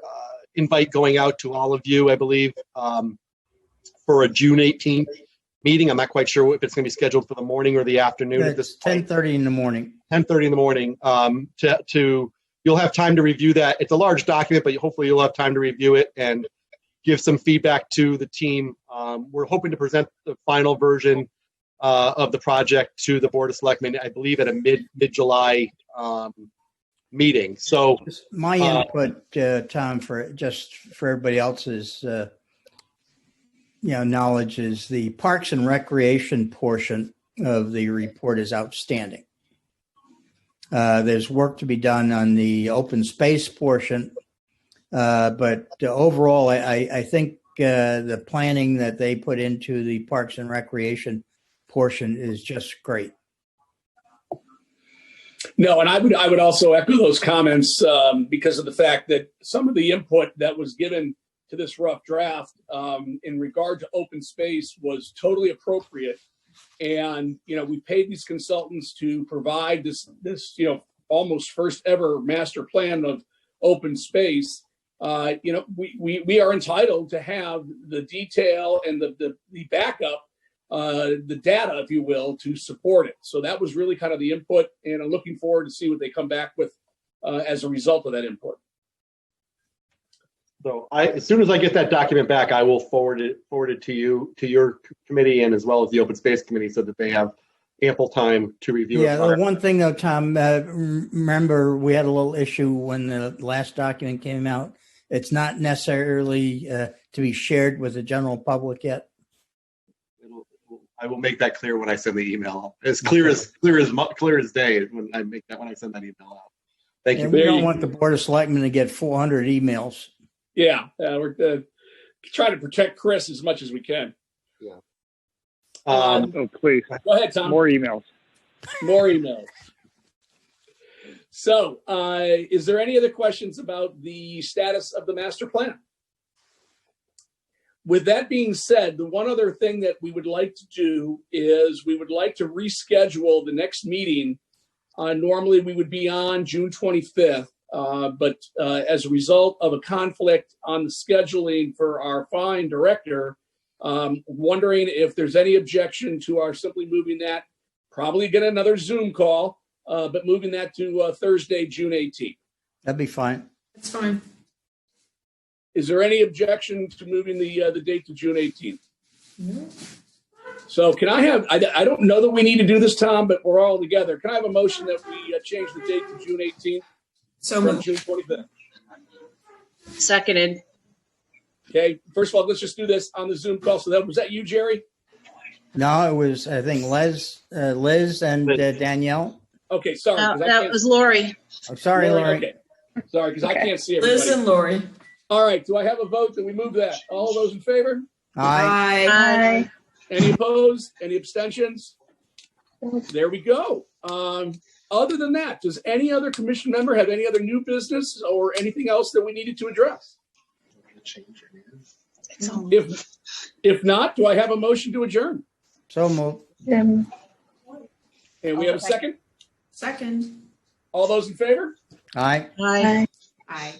invite going out to all of you, I believe, for a June 18th meeting. I'm not quite sure if it's going to be scheduled for the morning or the afternoon at this It's point. 10:30 in the morning. 10:30 in the morning. You'll have time to review that. It's a large document, but hopefully you'll have time to review it and give some feedback to the team. We're hoping to present the final version of the project to the Board of Selectmen, I believe, at a mid-July meeting. So My input, Tom, for everybody else's knowledge, is the Parks and Recreation portion of the report is outstanding. There's work to be done on the open space portion, but overall, I think the planning that they put into the Parks and Recreation portion is just great. No, and I would also echo those comments because of the fact that some of the input that was given to this rough draft in regard to open space was totally appropriate. And, we paid these consultants to provide this almost first ever master plan of open space. We are entitled to have the detail and the backup, the data, if you will, to support it. So that was really kind of the input, and I'm looking forward to see what they come back with as a result of that input. So as soon as I get that document back, I will forward it to you, to your committee, and as well as the Open Space Committee, so that they have ample time to review it. Yeah, the one thing though, Tom, remember we had a little issue when the last document came out. It's not necessarily to be shared with the general public yet. I will make that clear when I send the email. As clear as day when I send that email out. Thank you. And we don't want the Board of Selectmen to get 400 emails. Yeah, we're trying to protect Chris as much as we can. Yeah. Oh, please. Go ahead, Tom. More emails. More emails. So, is there any other questions about the status of the master plan? With that being said, the one other thing that we would like to do is we would like to reschedule the next meeting. Normally, we would be on June 25th. But as a result of a conflict on the scheduling for our fine director, wondering if there's any objection to our simply moving that, probably get another Zoom call, but moving that to Thursday, June 18th. That'd be fine. That's fine. Is there any objection to moving the date to June 18th? No. So can I have, I don't know that we need to do this, Tom, but we're all together. Can I have a motion that we change the date to June 18th? So from June 25th. Seconded. Okay. First of all, let's just do this on the Zoom call. So was that you, Jerry? No, it was, I think, Liz and Danielle. Okay, sorry. That was Lori. I'm sorry, Lori. Okay. Sorry, because I can't see everybody. Liz and Lori. All right. Do I have a vote that we move that? All those in favor? Aye. Aye. Any opposed? Any abstentions? There we go. Other than that, does any other commission member have any other new business or anything else that we needed to address? If not, do I have a motion to adjourn? So moved. And we have a second? Second. All those in favor? Aye. Aye. Aye.